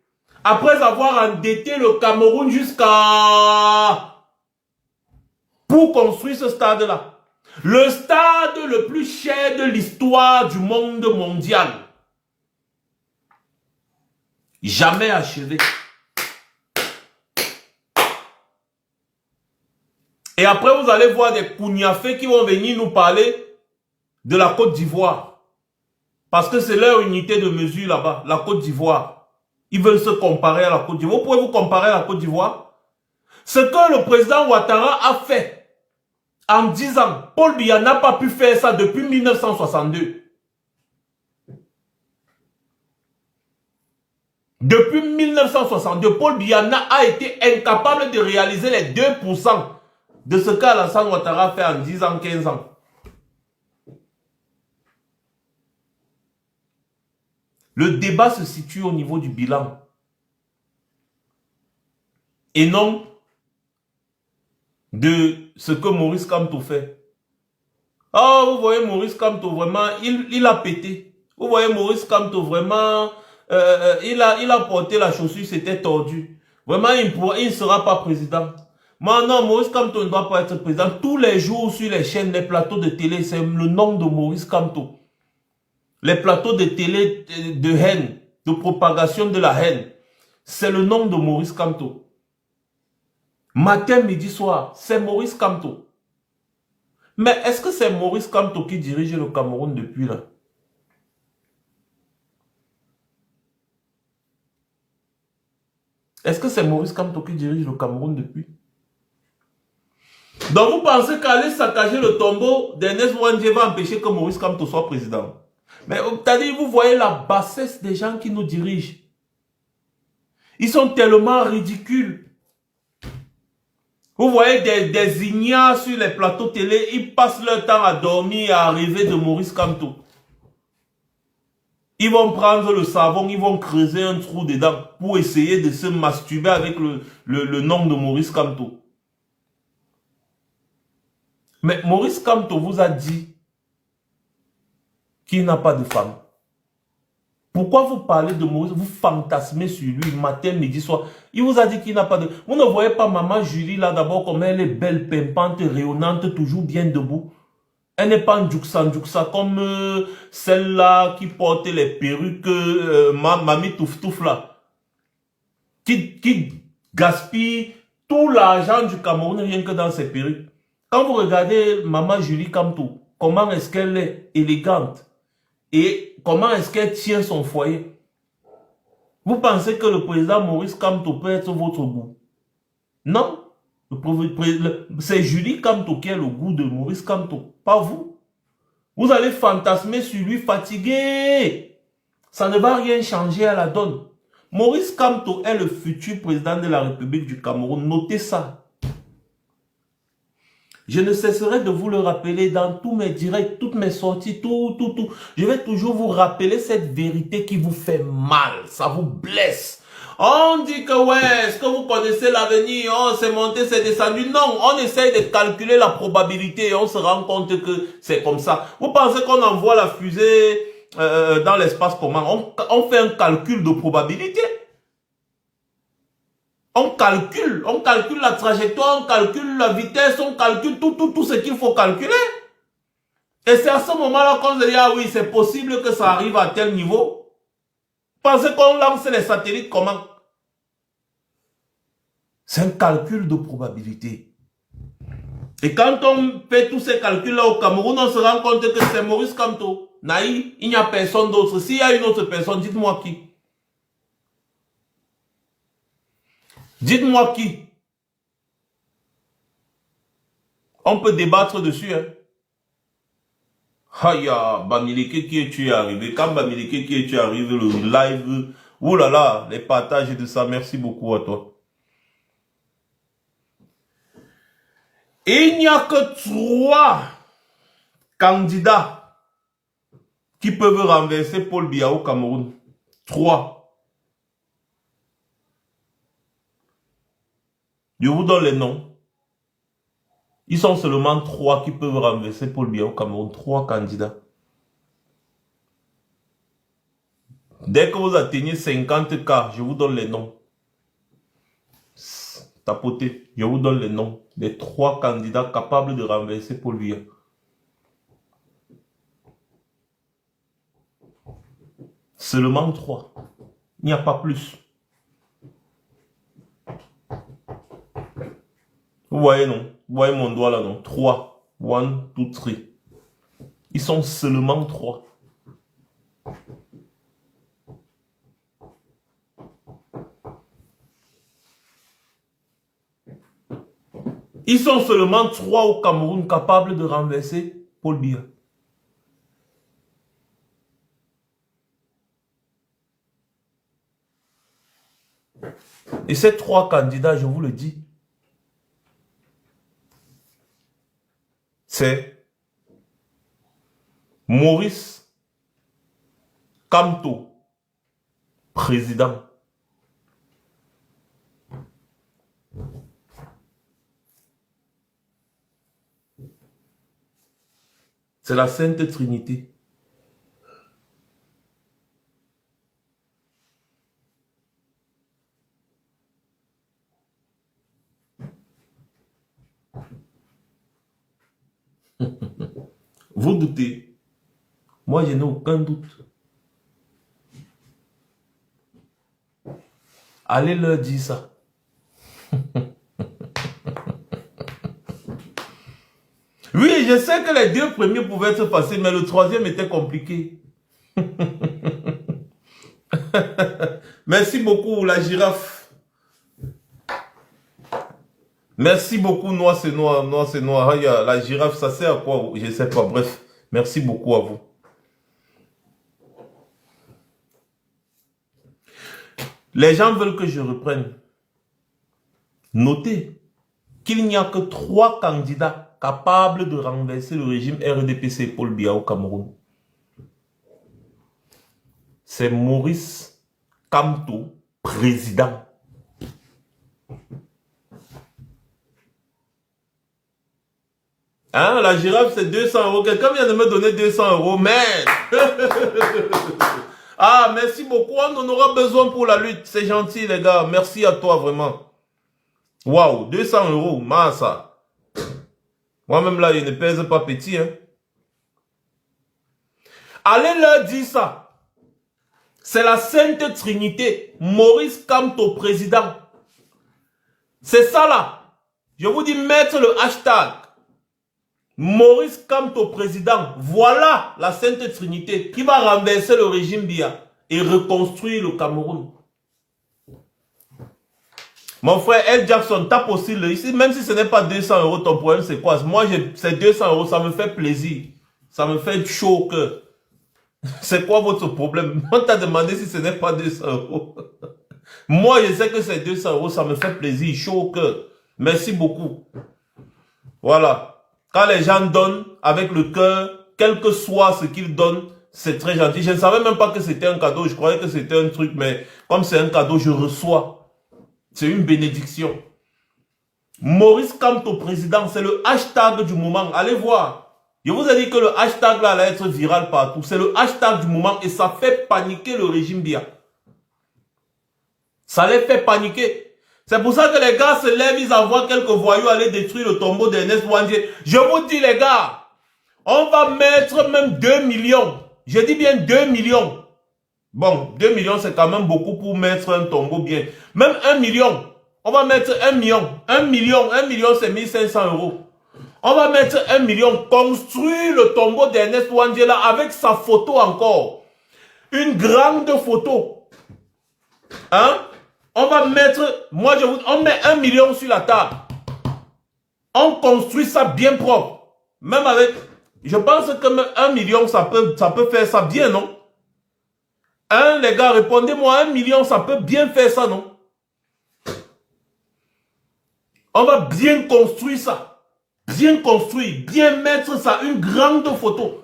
Après avoir endetté le Cameroun jusqu'à... pour construire ce stade-là. Le stade le plus cher de l'histoire du monde mondial. Jamais achevé. Et après, vous allez voir des Kouniafés qui vont venir nous parler de la Côte d'Ivoire. Parce que c'est leur unité de mesure là-bas, la Côte d'Ivoire. Ils veulent se comparer à la Côte d'Ivoire. Vous pouvez vous comparer à la Côte d'Ivoire? Ce que le président Ouattara a fait en 10 ans, Paul Biya n'a pas pu faire ça depuis 1962. Depuis 1962, Paul Biya a été incapable de réaliser les 2% de ce qu'Alassane Ouattara a fait en 10 ans, 15 ans. Le débat se situe au niveau du bilan. Et non de ce que Maurice Kamto fait. Oh, vous voyez Maurice Kamto, vraiment, il a pété. Vous voyez Maurice Kamto, vraiment, il a porté la chaussure, c'était tordu. Vraiment, il ne sera pas président. Moi, non, Maurice Kamto ne doit pas être président. Tous les jours sur les chaînes, les plateaux de télé, c'est le nom de Maurice Kamto. Les plateaux de télé de haine, de propagation de la haine, c'est le nom de Maurice Kamto. Matin, midi, soir, c'est Maurice Kamto. Mais est-ce que c'est Maurice Kamto qui dirige le Cameroun depuis là? Est-ce que c'est Maurice Kamto qui dirige le Cameroun depuis? Donc vous pensez qu'aller saccager le tombeau d'Ernest Ouandjé va empêcher que Maurice Kamto soit président? Mais vous voyez la bassesse des gens qui nous dirigent. Ils sont tellement ridicules. Vous voyez des ignares sur les plateaux télé, ils passent leur temps à dormir et à rêver de Maurice Kamto. Ils vont prendre le savon, ils vont creuser un trou dedans pour essayer de se masturber avec le nom de Maurice Kamto. Mais Maurice Kamto vous a dit qu'il n'a pas de femme. Pourquoi vous parlez de Maurice, vous fantasmez sur lui matin, midi, soir? Il vous a dit qu'il n'a pas de... Vous ne voyez pas maman Julie là d'abord comme elle est belle, pimpante, rayonnante, toujours bien debout. Elle n'est pas en djouksa comme celle-là qui porte les perruques, mamie touf touf là. Qui gaspille tout l'argent du Cameroun rien que dans ses perruques. Quand vous regardez maman Julie Kamto, comment est-ce qu'elle est élégante et comment est-ce qu'elle tient son foyer? Vous pensez que le président Maurice Kamto peut être votre goût? Non. C'est Julie Kamto qui est le goût de Maurice Kamto, pas vous. Vous allez fantasmer sur lui fatigué. Ça ne va rien changer à la donne. Maurice Kamto est le futur président de la République du Cameroun. Notez ça. Je ne cesserai de vous le rappeler dans tous mes directs, toutes mes sorties, tout. Je vais toujours vous rappeler cette vérité qui vous fait mal. Ça vous blesse. On dit que ouais, est-ce que vous connaissez l'avenir? Oh, c'est monté, c'est descendu. Non, on essaye de calculer la probabilité et on se rend compte que c'est comme ça. Vous pensez qu'on envoie la fusée dans l'espace comment? On fait un calcul de probabilité. On calcule la trajectoire, on calcule la vitesse, on calcule tout ce qu'il faut calculer. Et c'est à ce moment-là qu'on se dit, ah oui, c'est possible que ça arrive à tel niveau. Pensez qu'on lance les satellites comment? C'est un calcul de probabilité. Et quand on fait tous ces calculs-là au Cameroun, on se rend compte que c'est Maurice Kamto. Naï, il n'y a personne d'autre. S'il y a une autre personne, dites-moi qui. Dites-moi qui. On peut débattre dessus. Hein. Aya, Bamileke qui es-tu arrivé? Quand Bamileke qui es-tu arrivé, le live, oulala, les partages de ça, merci beaucoup à toi. Il n'y a que 3 candidats qui peuvent renverser Paul Biya au Cameroun. 3. Je vous donne les noms. Ils sont seulement 3 qui peuvent renverser Paul Biya au Cameroun. 3 candidats. Dès que vous atteignez 50K, je vous donne les noms. Tapotez, je vous donne les noms des 3 candidats capables de renverser Paul Biya. Seulement 3. Il n'y a pas plus. Vous voyez, non? Vous voyez mon doigt là, non? 3. 1, 2, 3. Ils sont seulement 3. Ils sont seulement 3 au Cameroun capables de renverser Paul Biya. Et ces trois candidats, je vous le dis, c'est Maurice Kamto, président. C'est la Sainte Trinité. Vous doutez? Moi, je n'ai aucun doute. Allez leur dire ça. Oui, je sais que les deux premiers pouvaient être faciles, mais le troisième était compliqué. Merci beaucoup, la girafe. Merci beaucoup, Noir c'est noir, Noir c'est noir. Ah, la girafe, ça sert à quoi? Je ne sais pas, bref. Merci beaucoup à vous. Les gens veulent que je reprenne. Notez qu'il n'y a que 3 candidats capables de renverser le régime RDPC Paul Biya au Cameroun. C'est Maurice Kamto, président. Hein, la girafe, c'est 200 €. Quelqu'un vient de me donner 200 €. Merde. Ah, merci beaucoup. On en aura besoin pour la lutte. C'est gentil, les gars. Merci à toi, vraiment. Waouh, 200 €. Massa. Moi-même, là, il ne pèse pas petit. Hein. Allez leur dire ça. C'est la Sainte Trinité. Maurice Kamto, président. C'est ça, là. Je vous dis, mettre le hashtag. Maurice Kamto, président. Voilà la Sainte Trinité qui va renverser le régime Biya et reconstruire le Cameroun. Mon frère El Jackson, tape aussi le ici, même si ce n'est pas 200 €, ton problème c'est quoi? Moi, c'est 200 €, ça me fait plaisir. Ça me fait chaud au cœur. C'est quoi votre problème? On t'a demandé si ce n'est pas 200 €. Moi, je sais que c'est 200 €, ça me fait plaisir, chaud au cœur. Merci beaucoup. Voilà. Quand les gens donnent avec le cœur, quel que soit ce qu'ils donnent, c'est très gentil. Je ne savais même pas que c'était un cadeau. Je croyais que c'était un truc, mais comme c'est un cadeau, je reçois. C'est une bénédiction. Maurice Kamto, président, c'est le hashtag du moment. Allez voir. Je vous ai dit que le hashtag là allait être viral partout. C'est le hashtag du moment et ça fait paniquer le régime Biya. Ça les fait paniquer. C'est pour ça que les gars se lèvent, ils envoient quelques voyous aller détruire le tombeau d'Ernest Ouandjé. Je vous dis les gars, on va mettre même 2 millions. Je dis bien 2 millions. Bon, 2 millions c'est quand même beaucoup pour mettre un tombeau bien. Même 1 million. On va mettre 1 million. 1 million c'est 1500 €. On va mettre 1 million. Construire le tombeau d'Ernest Ouandjé là avec sa photo encore. Une grande photo. Hein? On va mettre, on met 1 million sur la table. On construit ça bien propre. Même avec, je pense que même 1 million, ça peut faire ça bien, non? Hein, les gars, répondez-moi, 1 million, ça peut bien faire ça, non? On va bien construire ça. Bien construire, bien mettre ça, une grande photo.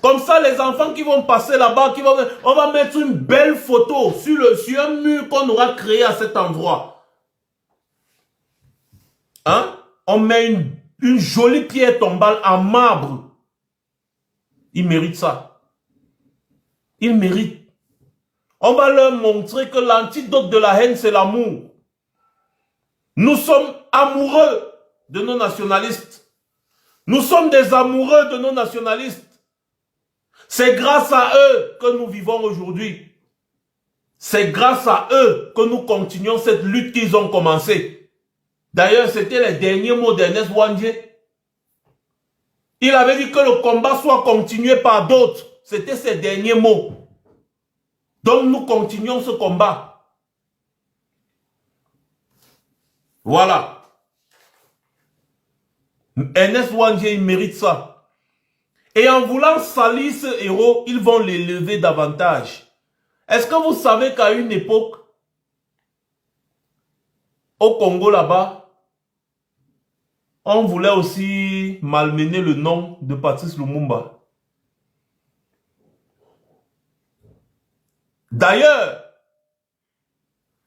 Comme ça, les enfants qui vont passer là-bas, on va mettre une belle photo sur un mur qu'on aura créé à cet endroit. Hein? On met une jolie pierre tombale en marbre. Ils méritent ça. Ils méritent. On va leur montrer que l'antidote de la haine, c'est l'amour. Nous sommes amoureux de nos nationalistes. Nous sommes des amoureux de nos nationalistes. C'est grâce à eux que nous vivons aujourd'hui. C'est grâce à eux que nous continuons cette lutte qu'ils ont commencée. D'ailleurs, c'était les derniers mots d'Ernest Ouandjé. Il avait dit que le combat soit continué par d'autres. C'était ses derniers mots. Donc nous continuons ce combat. Voilà. Ernest Ouandjé, il mérite ça. Et en voulant salir ce héros, ils vont l'élever davantage. Est-ce que vous savez qu'à une époque, au Congo là-bas, on voulait aussi malmener le nom de Patrice Lumumba. D'ailleurs,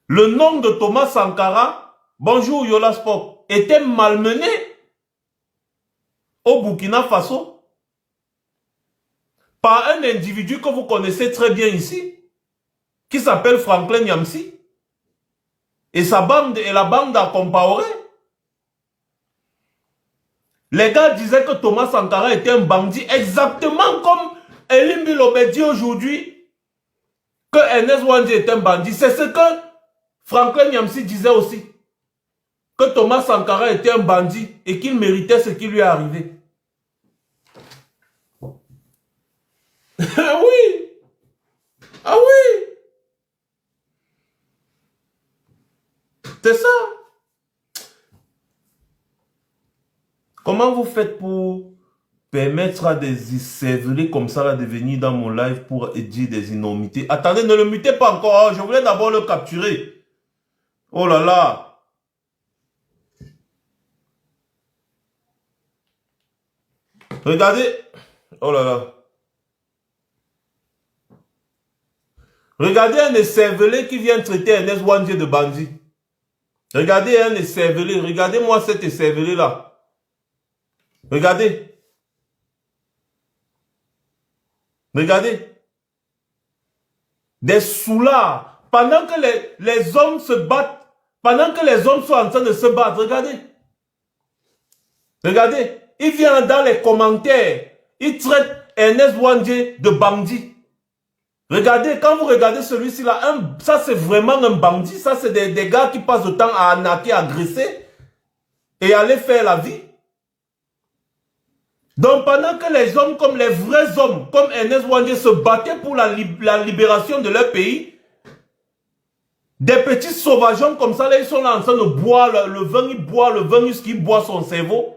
le nom de Thomas Sankara, bonjour Yola Sport, était malmené au Burkina Faso par un individu que vous connaissez très bien ici, qui s'appelle Franklin Nyamsi, et sa bande et la bande à Compaoré. Les gars disaient que Thomas Sankara était un bandit, exactement comme Elim Bilobé dit aujourd'hui que Ernest Ouandji est un bandit. C'est ce que Franklin Nyamsi disait aussi, que Thomas Sankara était un bandit et qu'il méritait ce qui lui est arrivé. Ah oui! Ah oui! C'est ça. Comment vous faites pour permettre à des cervelés comme ça là, de venir dans mon live pour dire des énormités? Attendez, ne le mutez pas encore. Je voulais d'abord le capturer. Oh là là. Regardez. Oh là là. Regardez un écervelé qui vient traiter Ernest Ouandji de bandit. Regardez un écervelé. Regardez-moi cet écervelé là. Regardez. Regardez. Des soulards. Pendant que les hommes se battent. Pendant que les hommes sont en train de se battre. Regardez. Regardez. Il vient dans les commentaires. Il traite Ernest Ouandji de bandit. Regardez, quand vous regardez celui-ci là, ça c'est vraiment un bandit. Ça c'est des gars qui passent le temps à arnaquer, à agresser et aller faire la vie. Donc pendant que les hommes comme les vrais hommes, comme Ernest Ouandji se battaient pour la libération de leur pays, des petits sauvageons comme ça, là, ils sont là en train de boire le vin, ils boivent le vin jusqu'il boit son cerveau.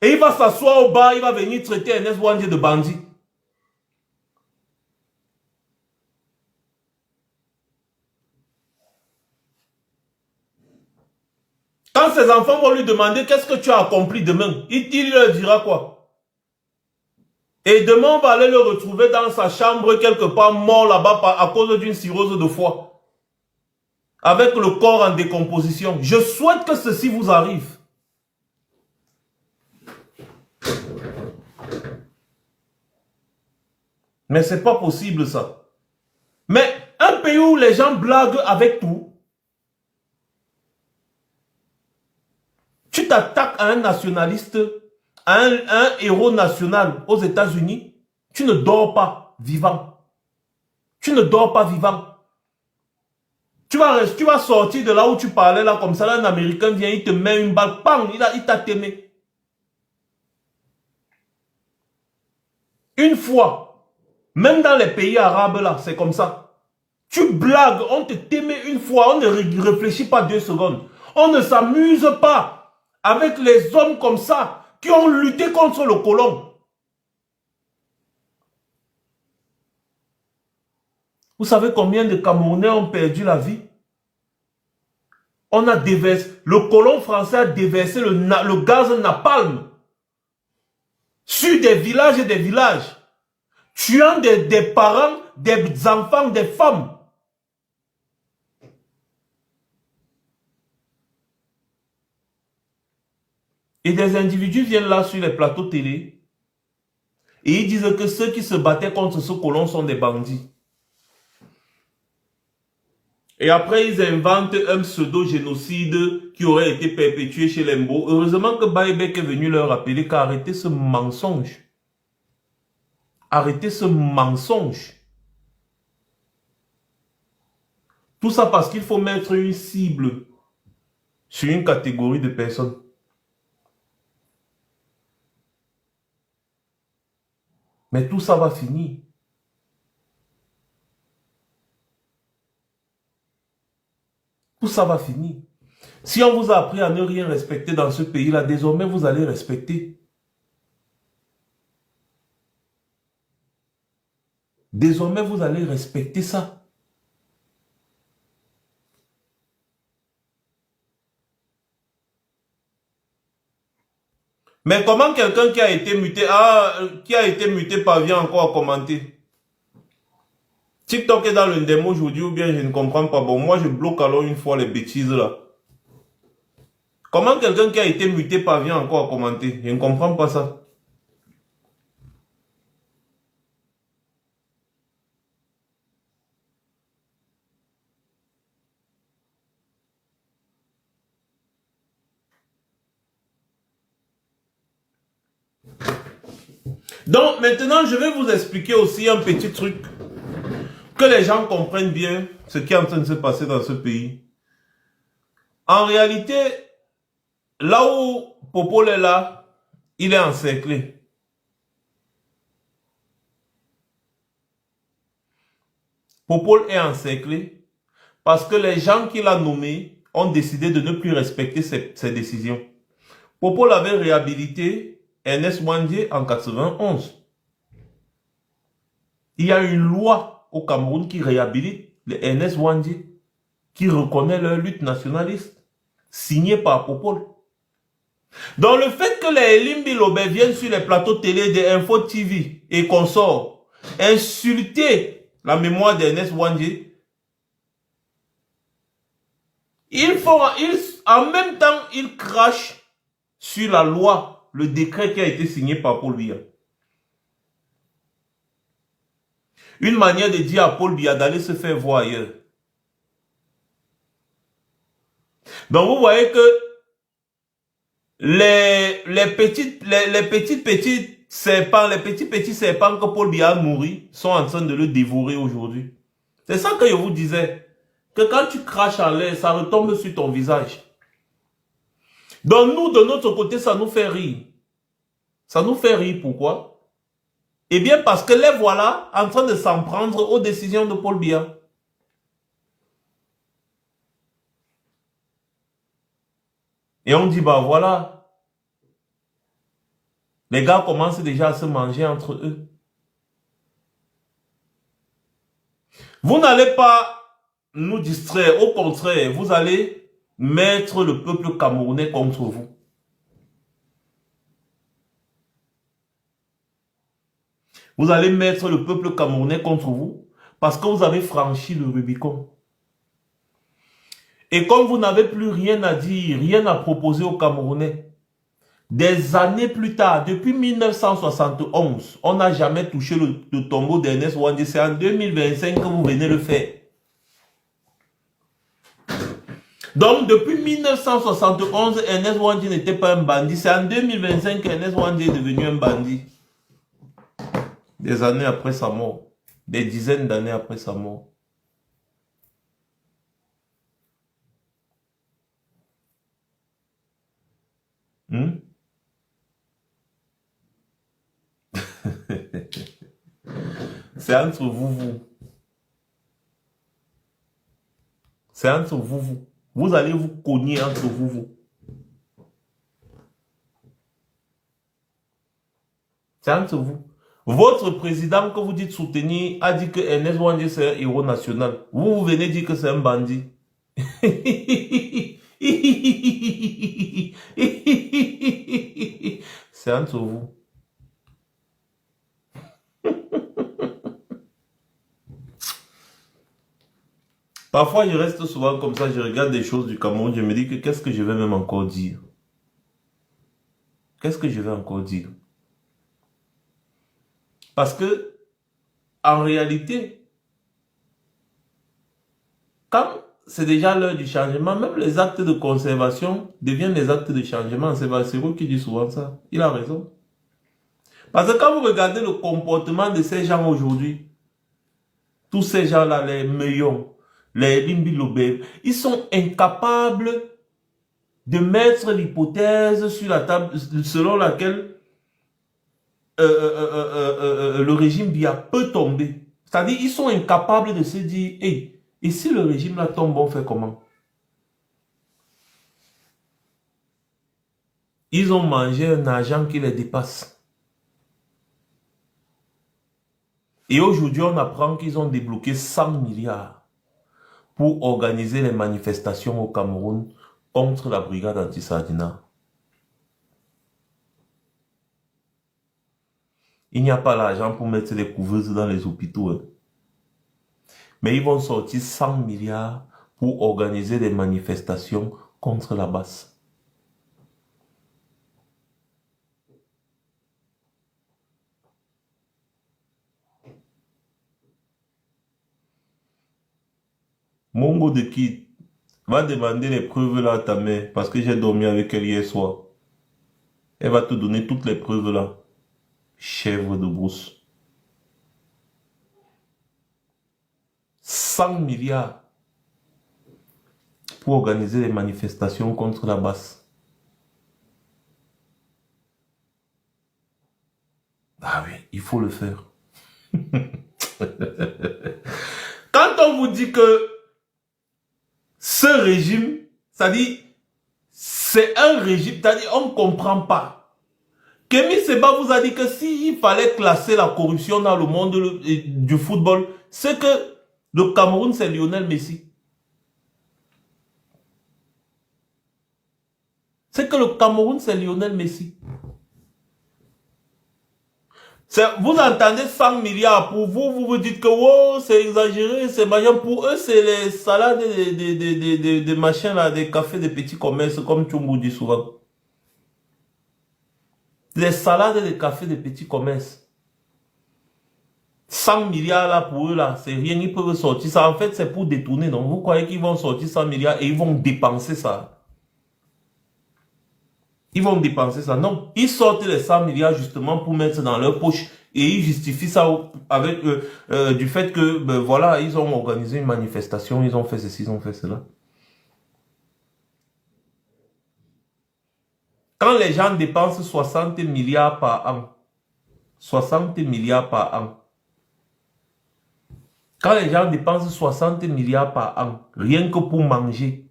Et il va s'asseoir au bar, il va venir traiter Ernest Ouandji de bandit. Quand ses enfants vont lui demander qu'est-ce que tu as accompli demain, il leur dira quoi? Et demain, on va aller le retrouver dans sa chambre quelque part mort là-bas à cause d'une cirrhose de foie. Avec le corps en décomposition. Je souhaite que ceci vous arrive. Mais c'est pas possible ça. Mais un pays où les gens blaguent avec tout, tu t'attaques à un nationaliste, à un héros national aux États-Unis, tu ne dors pas vivant. Tu ne dors pas vivant. Tu vas sortir de là où tu parlais là comme ça, là, un Américain vient, il te met une balle, bang, il t'a témé. Une fois, même dans les pays arabes là, c'est comme ça. Tu blagues, on te témé une fois, on ne réfléchit pas 2 secondes. On ne s'amuse pas avec les hommes comme ça qui ont lutté contre le colon. Vous savez combien de Camerounais ont perdu la vie? On a déversé, le colon français a déversé le gaz napalm sur des villages et des villages, tuant des parents, des enfants, des femmes. Et des individus viennent là sur les plateaux télé et ils disent que ceux qui se battaient contre ce colon sont des bandits. Et après, ils inventent un pseudo-génocide qui aurait été perpétué chez les Mbo. Heureusement que Baïbek est venu leur rappeler qu'arrêtez ce mensonge. Arrêtez ce mensonge. Tout ça parce qu'il faut mettre une cible sur une catégorie de personnes. Mais tout ça va finir. Tout ça va finir. Si on vous a appris à ne rien respecter dans ce pays-là, désormais vous allez respecter. Désormais vous allez respecter ça. Mais comment quelqu'un qui a été muté, qui a été muté parvient encore à commenter? TikTok est dans le démo aujourd'hui ou bien je ne comprends pas. Bon, moi je bloque alors une fois les bêtises là. Comment quelqu'un qui a été muté parvient encore à commenter? Je ne comprends pas ça. Donc maintenant, je vais vous expliquer aussi un petit truc. Que les gens comprennent bien ce qui est en train de se passer dans ce pays. En réalité, là où Popol est là, il est encerclé. Popol est encerclé parce que les gens qu'il a nommés ont décidé de ne plus respecter ses décisions. Popol avait réhabilité Ernest Ouandjé en 91. Il y a une loi au Cameroun qui réhabilite les Ernest Ouandjé, qui reconnaît leur lutte nationaliste, signée par Popol. Donc le fait que les Limbi Lobé viennent sur les plateaux télé de Info TV et consorts insulter la mémoire d'Ernest Ouandjé, en même temps, ils crachent sur la loi, le décret qui a été signé par Paul Biya. Une manière de dire à Paul Biya d'aller se faire voir ailleurs. Donc vous voyez que les petits serpents que Paul Biya a nourris sont en train de le dévorer aujourd'hui. C'est ça que je vous disais. Que quand tu craches en l'air, ça retombe sur ton visage. Donc nous, de notre côté, ça nous fait rire. Ça nous fait rire, pourquoi? Eh bien parce que les voilà en train de s'en prendre aux décisions de Paul Biya. Et on dit, bah voilà, les gars commencent déjà à se manger entre eux. Vous n'allez pas nous distraire, au contraire, vous allez mettre le peuple camerounais contre vous. Vous allez mettre le peuple camerounais contre vous parce que vous avez franchi le Rubicon. Et comme vous n'avez plus rien à dire, rien à proposer aux Camerounais, des années plus tard, depuis 1971, on n'a jamais touché le tombeau d'Ernest Ouandjé. C'est en 2025 que vous venez le faire. Donc, depuis 1971, Ernest Ouandjé n'était pas un bandit. C'est en 2025 qu'Ernest Ouandjé est devenu un bandit. Des années après sa mort. Des dizaines d'années après sa mort. C'est entre vous. C'est entre vous. Vous allez vous cogner entre vous. C'est entre vous. Votre président que vous dites soutenir a dit que Ernest Ouandjé c'est un héros national. Vous venez dire que c'est un bandit. C'est entre vous. Parfois, je reste souvent comme ça, je regarde des choses du Cameroun, je me dis que qu'est-ce que je vais même encore dire? Qu'est-ce que je vais encore dire? Parce que, en réalité, quand c'est déjà l'heure du changement, même les actes de conservation deviennent des actes de changement. C'est Bassirou qui dit souvent ça. Il a raison. Parce que quand vous regardez le comportement de ces gens aujourd'hui, tous ces gens-là, les meilleurs, les Limbi Lobé, ils sont incapables de mettre l'hypothèse sur la table selon laquelle le régime Biya peut tomber. C'est-à-dire, ils sont incapables de se dire, hey, et si le régime là tombe, on fait comment? Ils ont mangé un argent qui les dépasse. Et aujourd'hui, on apprend qu'ils ont débloqué 100 milliards pour organiser les manifestations au Cameroun contre la brigade anti-Sardina. Il n'y a pas l'argent pour mettre les couveuses dans les hôpitaux. Hein. Mais ils vont sortir 100 milliards pour organiser des manifestations contre la basse. Mongo de Kid va demander les preuves là à ta mère parce que j'ai dormi avec elle hier soir. Elle va te donner toutes les preuves là. Chèvre de brousse. 100 milliards pour organiser des manifestations contre la basse. Ah oui, il faut le faire. Quand on vous dit que ce régime, c'est-à-dire, c'est un régime, c'est-à-dire, on ne comprend pas. Kémy Seba vous a dit que s'il fallait classer la corruption dans le monde du football, c'est que le Cameroun, c'est Lionel Messi. C'est que le Cameroun, c'est Lionel Messi. Vous entendez 100 milliards pour vous, vous vous dites que oh, c'est exagéré, c'est machin. Pour eux, c'est les salades des machins là, des cafés, des petits commerces, comme Tchumbu dit souvent. Les salades des cafés, des petits commerces. 100 milliards là pour eux là, c'est rien, ils peuvent sortir ça. En fait, c'est pour détourner. Donc, vous croyez qu'ils vont sortir 100 milliards et ils vont dépenser ça? Ils vont dépenser ça. Non, ils sortent les 100 milliards justement pour mettre dans leur poche et ils justifient ça avec du fait que, ben voilà, ils ont organisé une manifestation, ils ont fait ceci, ils ont fait cela. Quand les gens dépensent 60 milliards par an, 60 milliards par an, quand les gens dépensent 60 milliards par an, rien que pour manger,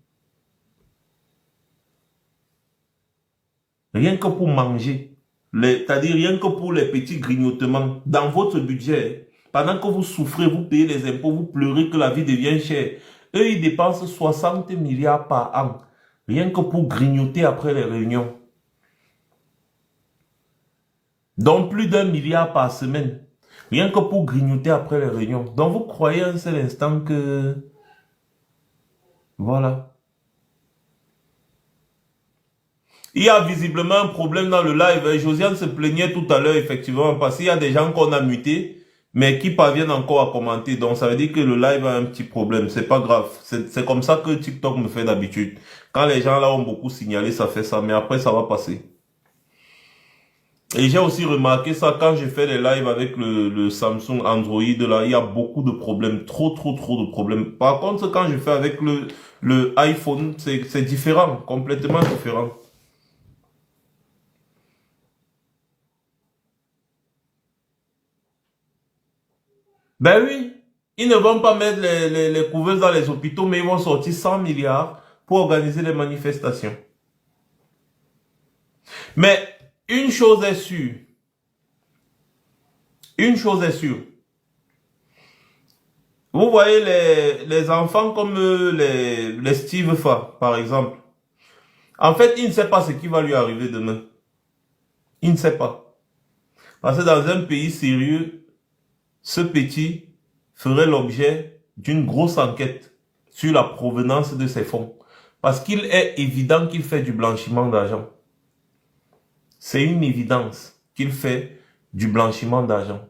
rien que pour manger, c'est-à-dire rien que pour les petits grignotements dans votre budget, pendant que vous souffrez, vous payez les impôts, vous pleurez que la vie devient chère. Eux, ils dépensent 60 milliards par an, rien que pour grignoter après les réunions. Donc plus d'1 milliard par semaine, rien que pour grignoter après les réunions. Donc vous croyez un seul instant que... Voilà. Il y a visiblement un problème dans le live. Josiane se plaignait tout à l'heure, effectivement, parce qu'il y a des gens qu'on a mutés, mais qui parviennent encore à commenter. Donc, ça veut dire que le live a un petit problème. C'est pas grave. C'est comme ça que TikTok me fait d'habitude. Quand les gens là ont beaucoup signalé, ça fait ça. Mais après, ça va passer. Et j'ai aussi remarqué ça quand j'ai fait les lives avec le Samsung Android. Là, il y a beaucoup de problèmes. Trop de problèmes. Par contre, quand je fais avec le iPhone, c'est différent. Complètement différent. Ben oui, ils ne vont pas mettre les couveuses dans les hôpitaux, mais ils vont sortir 100 milliards pour organiser les manifestations. Mais une chose est sûre, une chose est sûre. Vous voyez les enfants comme les Steve Fa, par exemple. En fait, il ne sait pas ce qui va lui arriver demain. Il ne sait pas. Parce que dans un pays sérieux, ce petit ferait l'objet d'une grosse enquête sur la provenance de ses fonds. Parce qu'il est évident qu'il fait du blanchiment d'argent. C'est une évidence qu'il fait du blanchiment d'argent.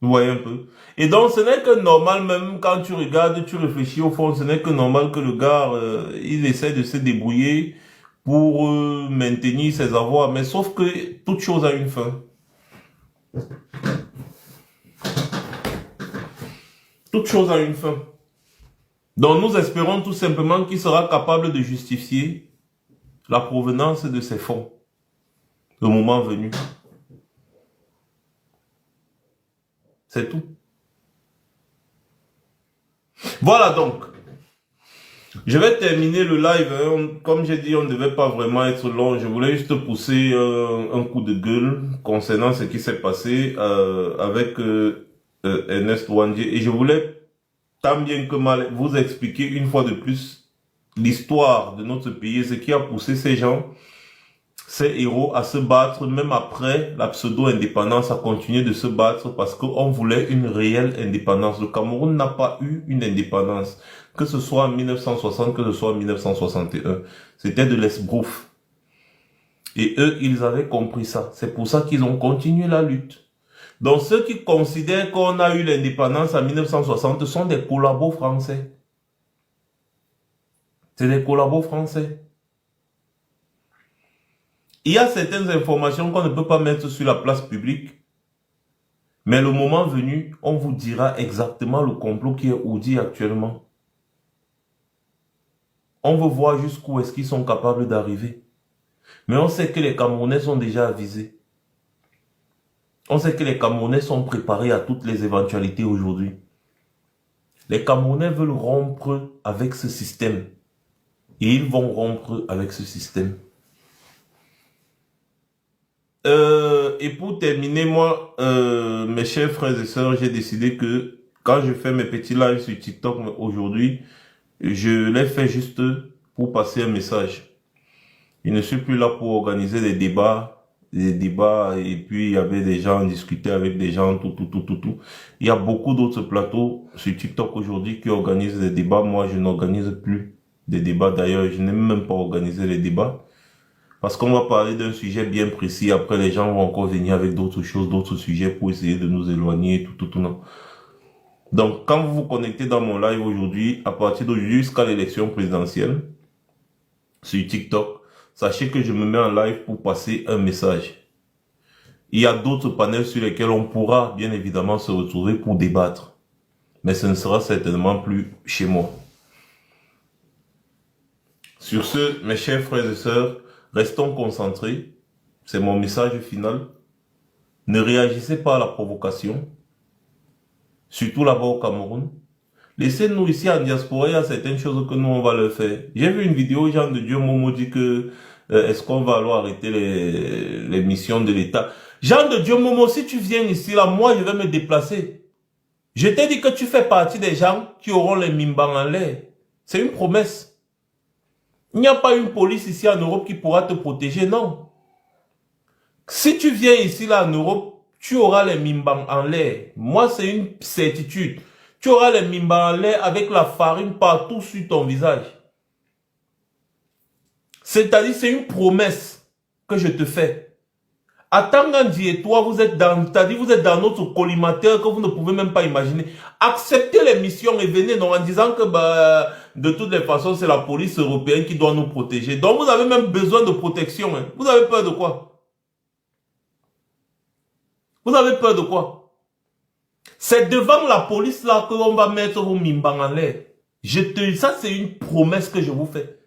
Vous voyez un peu. Et donc, ce n'est que normal, même quand tu regardes, tu réfléchis au fond, ce n'est que normal que le gars, il essaie de se débrouiller pour maintenir ses avoirs. Mais sauf que toute chose a une fin. Toute chose a une fin. Donc nous espérons tout simplement qu'il sera capable de justifier la provenance de ses fonds. Le moment venu. C'est tout. Voilà donc. Je vais terminer le live. Comme j'ai dit, on ne devait pas vraiment être long. Je voulais juste pousser un coup de gueule concernant ce qui s'est passé avec Ernest Ouandié. Et je voulais, tant bien que mal, vous expliquer une fois de plus l'histoire de notre pays, ce qui a poussé ces gens, ces héros à se battre, même après la pseudo-indépendance, à continuer de se battre parce qu'on voulait une réelle indépendance. Le Cameroun n'a pas eu une indépendance, que ce soit en 1960, que ce soit en 1961. C'était de l'esbrouf. Et eux, ils avaient compris ça. C'est pour ça qu'ils ont continué la lutte. Donc ceux qui considèrent qu'on a eu l'indépendance en 1960 sont des collabos français. C'est des collabos français. Il y a certaines informations qu'on ne peut pas mettre sur la place publique. Mais le moment venu, on vous dira exactement le complot qui est ourdi actuellement. On veut voir jusqu'où est-ce qu'ils sont capables d'arriver. Mais on sait que les Camerounais sont déjà avisés. On sait que les Camerounais sont préparés à toutes les éventualités aujourd'hui. Les Camerounais veulent rompre avec ce système. Et ils vont rompre avec ce système. Et pour terminer, moi, mes chers frères et sœurs, j'ai décidé que quand je fais mes petits lives sur TikTok aujourd'hui, je les fais juste pour passer un message. Je ne suis plus là pour organiser des débats, et puis il y avait des gens, discuter avec des gens, tout. Il y a beaucoup d'autres plateaux sur TikTok aujourd'hui qui organisent des débats. Moi, je n'organise plus des débats. D'ailleurs, je n'aime même pas organiser les débats. Parce qu'on va parler d'un sujet bien précis. Après, les gens vont encore venir avec d'autres choses, d'autres sujets pour essayer de nous éloigner, tout, non. Donc, quand vous vous connectez dans mon live aujourd'hui, à partir d'aujourd'hui jusqu'à l'élection présidentielle, sur TikTok, sachez que je me mets en live pour passer un message. Il y a d'autres panels sur lesquels on pourra bien évidemment se retrouver pour débattre. Mais ce ne sera certainement plus chez moi. Sur ce, mes chers frères et sœurs, restons concentrés. C'est mon message final. Ne réagissez pas à la provocation. Surtout là-bas au Cameroun. Laissez-nous ici en diaspora, il y a certaines choses que nous on va le faire. J'ai vu une vidéo, Jean de Dieu Momo dit que est-ce qu'on va alors arrêter les missions de l'État. Jean de Dieu Momo, si tu viens ici, là, moi je vais me déplacer. Je t'ai dit que tu fais partie des gens qui auront les mimbans en l'air. C'est une promesse. Il n'y a pas une police ici en Europe qui pourra te protéger, non. Si tu viens ici, là, en Europe, tu auras les mimbans en l'air. Moi, c'est une certitude. Tu auras les mimbans en l'air avec la farine partout sur ton visage. C'est-à-dire, c'est une promesse que je te fais. À Tangandi et toi, vous êtes dans notre collimateur que vous ne pouvez même pas imaginer. Acceptez les missions et venez non, en disant que de toutes les façons, c'est la police européenne qui doit nous protéger. Donc, vous avez même besoin de protection. Hein. Vous avez peur de quoi? Vous avez peur de quoi? C'est devant la police là que l'on va mettre vos mimbans en l'air. Ça, c'est une promesse que je vous fais.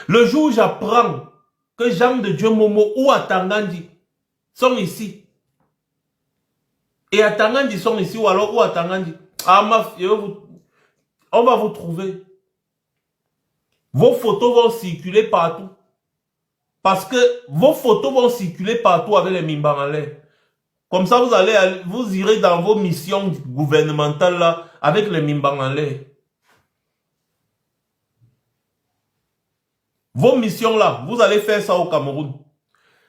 Le jour où j'apprends que Jean de Dieu Momo ou Atangandi sont ici, et Atangandi sont ici, ou alors ou Atangandi, on va vous trouver. Vos photos vont circuler partout. Parce que vos photos vont circuler partout avec les mimbans en l'air. Comme ça, vous irez dans vos missions gouvernementales là, avec les mimbans en l'air. Vos missions là, vous allez faire ça au Cameroun.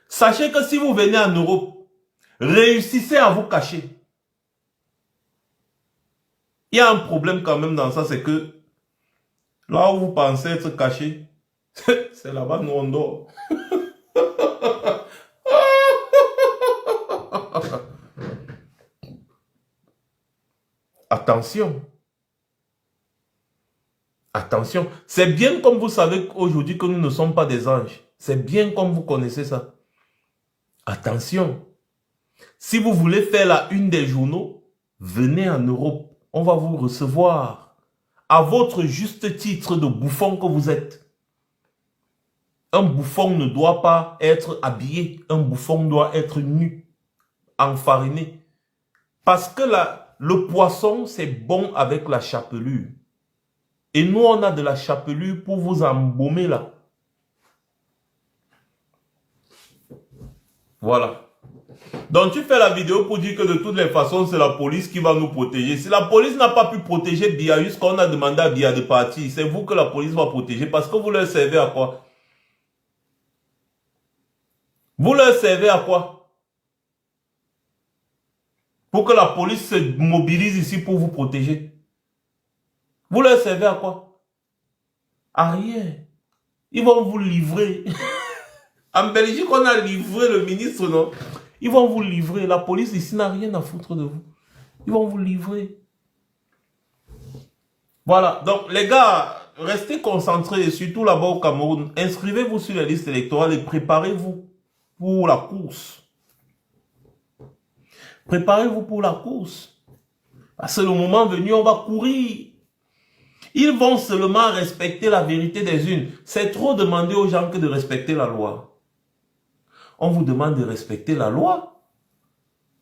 Sachez que si vous venez en Europe, réussissez à vous cacher. Il y a un problème quand même dans ça, c'est que là où vous pensez être caché, c'est là-bas nous on dort. Attention. Attention. C'est bien comme vous savez aujourd'hui que nous ne sommes pas des anges. C'est bien comme vous connaissez ça. Attention. Si vous voulez faire la une des journaux, venez en Europe. On va vous recevoir à votre juste titre de bouffon que vous êtes. Un bouffon ne doit pas être habillé. Un bouffon doit être nu, enfariné. Parce que le poisson, c'est bon avec la chapelure. Et nous, on a de la chapelure pour vous embaumer là. Voilà. Donc tu fais la vidéo pour dire que de toutes les façons, c'est la police qui va nous protéger. Si la police n'a pas pu protéger Biya, jusqu'on a demandé à Biya de partir, c'est vous que la police va protéger parce que vous leur servez à quoi? Vous leur servez à quoi? Pour que la police se mobilise ici pour vous protéger. Vous leur servez à quoi? À rien. Ils vont vous livrer. En Belgique, on a livré le ministre, non? Ils vont vous livrer. La police ici n'a rien à foutre de vous. Ils vont vous livrer. Voilà. Donc, les gars, restez concentrés, surtout là-bas au Cameroun. Inscrivez-vous sur les listes électorales et préparez-vous pour la course. Préparez-vous pour la course. Parce que le moment venu, on va courir. Ils vont seulement respecter la vérité des unes. C'est trop demander aux gens que de respecter la loi. On vous demande de respecter la loi.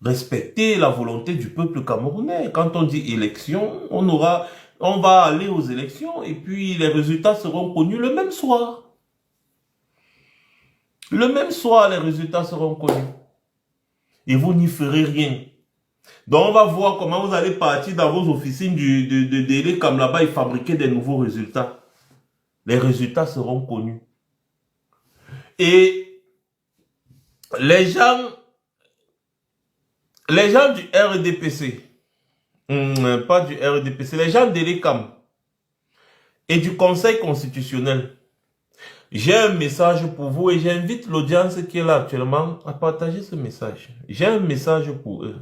Respecter la volonté du peuple camerounais. Quand on dit élection, on va aller aux élections et puis les résultats seront connus le même soir. Le même soir, les résultats seront connus. Et vous n'y ferez rien. Donc, on va voir comment vous allez partir dans vos officines de délai comme là-bas et fabriquer des nouveaux résultats. Les résultats seront connus. Et les gens du RDPC, pas du RDPC, les gens de l'ECAM et du Conseil constitutionnel, j'ai un message pour vous et j'invite l'audience qui est là actuellement à partager ce message. J'ai un message pour eux.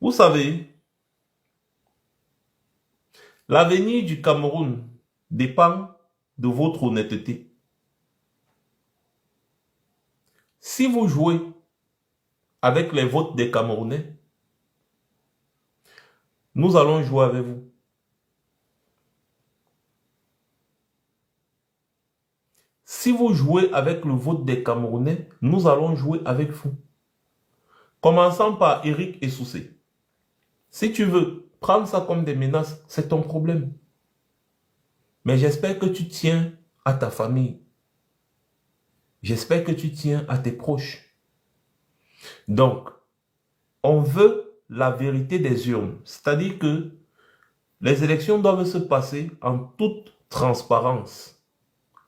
Vous savez, l'avenir du Cameroun dépend de votre honnêteté. Si vous jouez avec les votes des Camerounais, nous allons jouer avec vous. Si vous jouez avec le vote des Camerounais, nous allons jouer avec vous. Commençons par Eric Essoussé. Si tu veux prendre ça comme des menaces, c'est ton problème. Mais j'espère que tu tiens à ta famille. J'espère que tu tiens à tes proches. Donc, on veut la vérité des urnes. C'est-à-dire que les élections doivent se passer en toute transparence,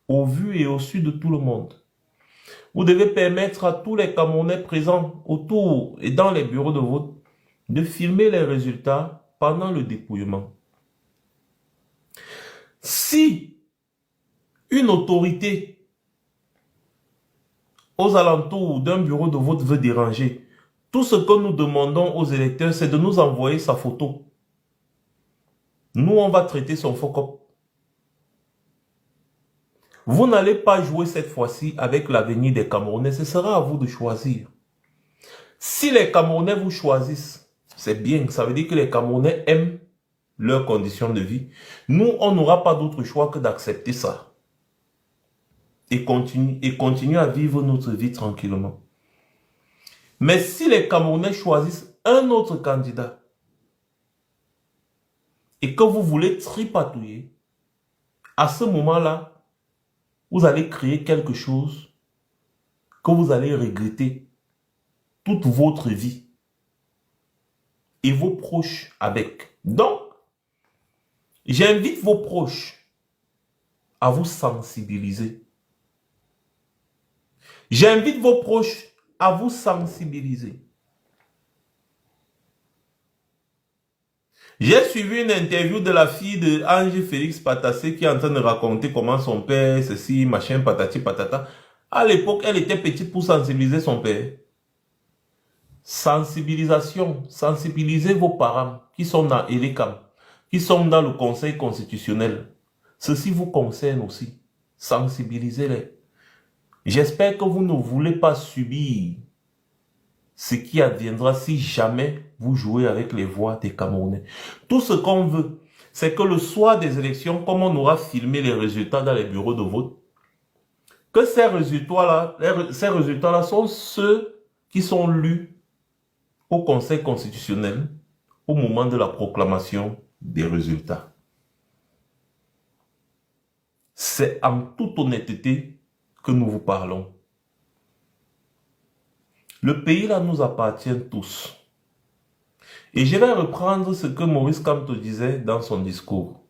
au vu et au su de tout le monde. Vous devez permettre à tous les Camerounais présents autour et dans les bureaux de vote de filmer les résultats pendant le dépouillement. Si une autorité aux alentours d'un bureau de vote veut déranger, tout ce que nous demandons aux électeurs, c'est de nous envoyer sa photo. Nous, on va traiter son faux. Vous n'allez pas jouer cette fois-ci avec l'avenir des Camerounais. Ce sera à vous de choisir. Si les Camerounais vous choisissent, c'est bien. Ça veut dire que les Camerounais aiment leurs conditions de vie. Nous, on n'aura pas d'autre choix que d'accepter ça. Et continuer à vivre notre vie tranquillement. Mais si les Camerounais choisissent un autre candidat et que vous voulez tripatouiller, à ce moment-là, vous allez créer quelque chose que vous allez regretter toute votre vie et vos proches avec. Donc, j'invite vos proches à vous sensibiliser. J'invite vos proches à vous sensibiliser. J'ai suivi une interview de la fille de Ange Félix Patassé qui est en train de raconter comment son père, ceci, machin, patati, patata. À l'époque, elle était petite pour sensibiliser son père. Sensibilisation. Sensibilisez vos parents qui sont dans l'ECAM, qui sont dans le Conseil constitutionnel. Ceci vous concerne aussi. Sensibilisez-les. J'espère que vous ne voulez pas subir ce qui adviendra si jamais vous jouez avec les voix des Camerounais. Tout ce qu'on veut, c'est que le soir des élections, comme on aura filmé les résultats dans les bureaux de vote, que ces résultats-là sont ceux qui sont lus au Conseil constitutionnel au moment de la proclamation des résultats. C'est en toute honnêteté que nous vous parlons. Le pays là nous appartient tous. Et je vais reprendre ce que Maurice Kamto disait dans son discours.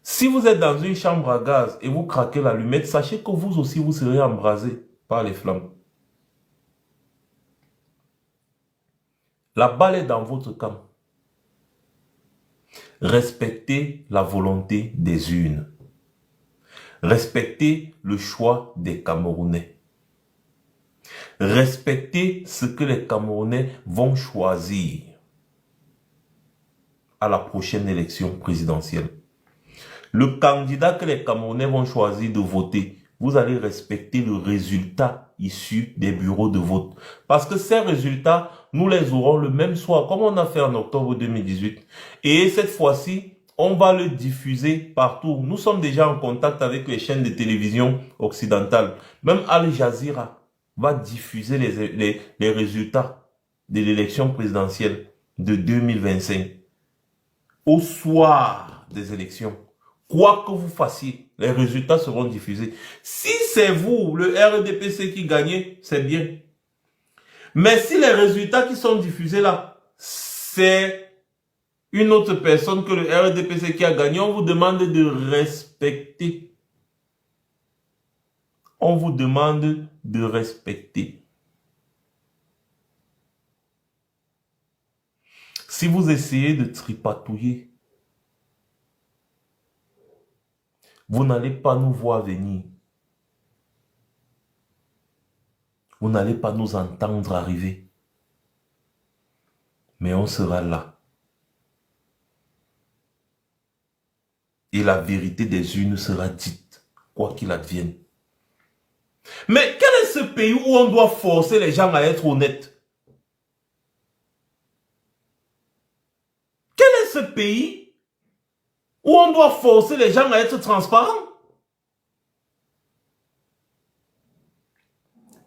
Si vous êtes dans une chambre à gaz et vous craquez l'allumette, sachez que vous aussi, vous serez embrasé par les flammes. La balle est dans votre camp. Respectez la volonté des urnes. Respectez le choix des Camerounais. Respectez ce que les Camerounais vont choisir à la prochaine élection présidentielle. Le candidat que les Camerounais vont choisir de voter, vous allez respecter le résultat issu des bureaux de vote. Parce que ces résultats, nous les aurons le même soir, comme on a fait en octobre 2018. Et cette fois-ci, on va le diffuser partout. Nous sommes déjà en contact avec les chaînes de télévision occidentales. Même Al Jazeera va diffuser les résultats de l'élection présidentielle de 2025 au soir des élections. Quoi que vous fassiez, les résultats seront diffusés. Si c'est vous, le RDPC qui gagnez, c'est bien. Mais si les résultats qui sont diffusés là, c'est une autre personne que le RDPC qui a gagné, on vous demande de respecter. On vous demande de respecter. Si vous essayez de tripatouiller, vous n'allez pas nous voir venir. Vous n'allez pas nous entendre arriver. Mais on sera là. Et la vérité des urnes sera dite, quoi qu'il advienne. Mais quel est ce pays où on doit forcer les gens à être honnêtes? Quel est ce pays où on doit forcer les gens à être transparents?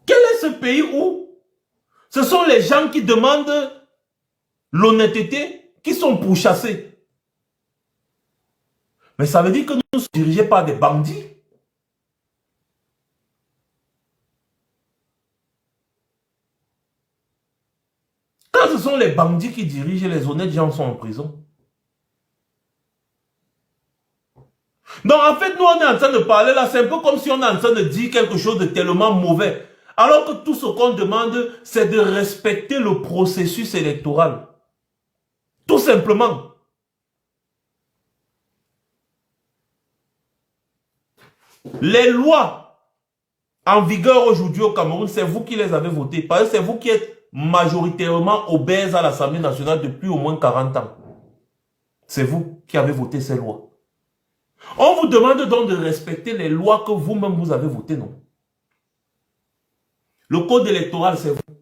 Quel est ce pays où ce sont les gens qui demandent l'honnêteté qui sont pourchassés? Mais ça veut dire que nous sommes dirigés par des bandits. Quand ce sont les bandits qui dirigent, les honnêtes gens sont en prison. Donc en fait, nous on est en train de parler là, c'est un peu comme si on est en train de dire quelque chose de tellement mauvais. Alors que tout ce qu'on demande, c'est de respecter le processus électoral. Tout simplement. Les lois en vigueur aujourd'hui au Cameroun, c'est vous qui les avez votées. Parce que c'est vous qui êtes majoritairement obèse à l'Assemblée nationale depuis au moins 40 ans. C'est vous qui avez voté ces lois. On vous demande donc de respecter les lois que vous-même vous avez votées, non? Le code électoral, c'est vous.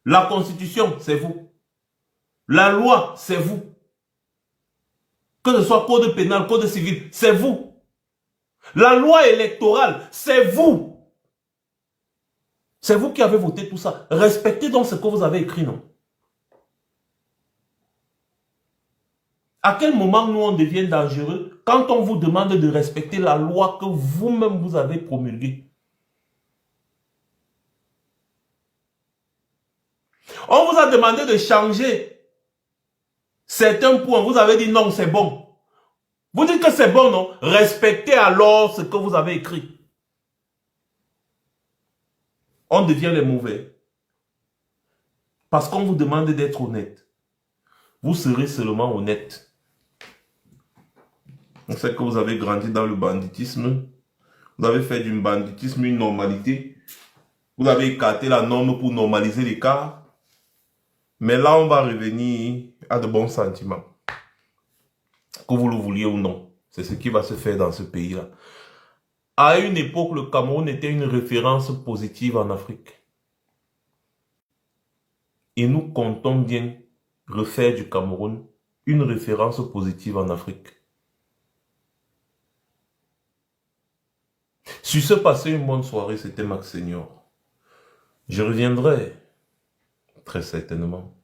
La constitution, c'est vous. La loi, c'est vous. Que ce soit code pénal, code civil, c'est vous. La loi électorale, c'est vous. C'est vous qui avez voté tout ça. Respectez donc ce que vous avez écrit, non? À quel moment nous on devient dangereux quand on vous demande de respecter la loi que vous-même vous avez promulguée? On vous a demandé de changer certains points. Vous avez dit non, c'est bon. Vous dites que c'est bon, non? Respectez alors ce que vous avez écrit. On devient les mauvais. Parce qu'on vous demande d'être honnête. Vous serez seulement honnête. On sait que vous avez grandi dans le banditisme. Vous avez fait du banditisme une normalité. Vous avez écarté la norme pour normaliser l'écart. Mais là, on va revenir à de bons sentiments. Que vous le vouliez ou non. C'est ce qui va se faire dans ce pays-là. À une époque, le Cameroun était une référence positive en Afrique. Et nous comptons bien refaire du Cameroun une référence positive en Afrique. Sur ce, passez une bonne soirée, c'était Max Senior. Je reviendrai très certainement.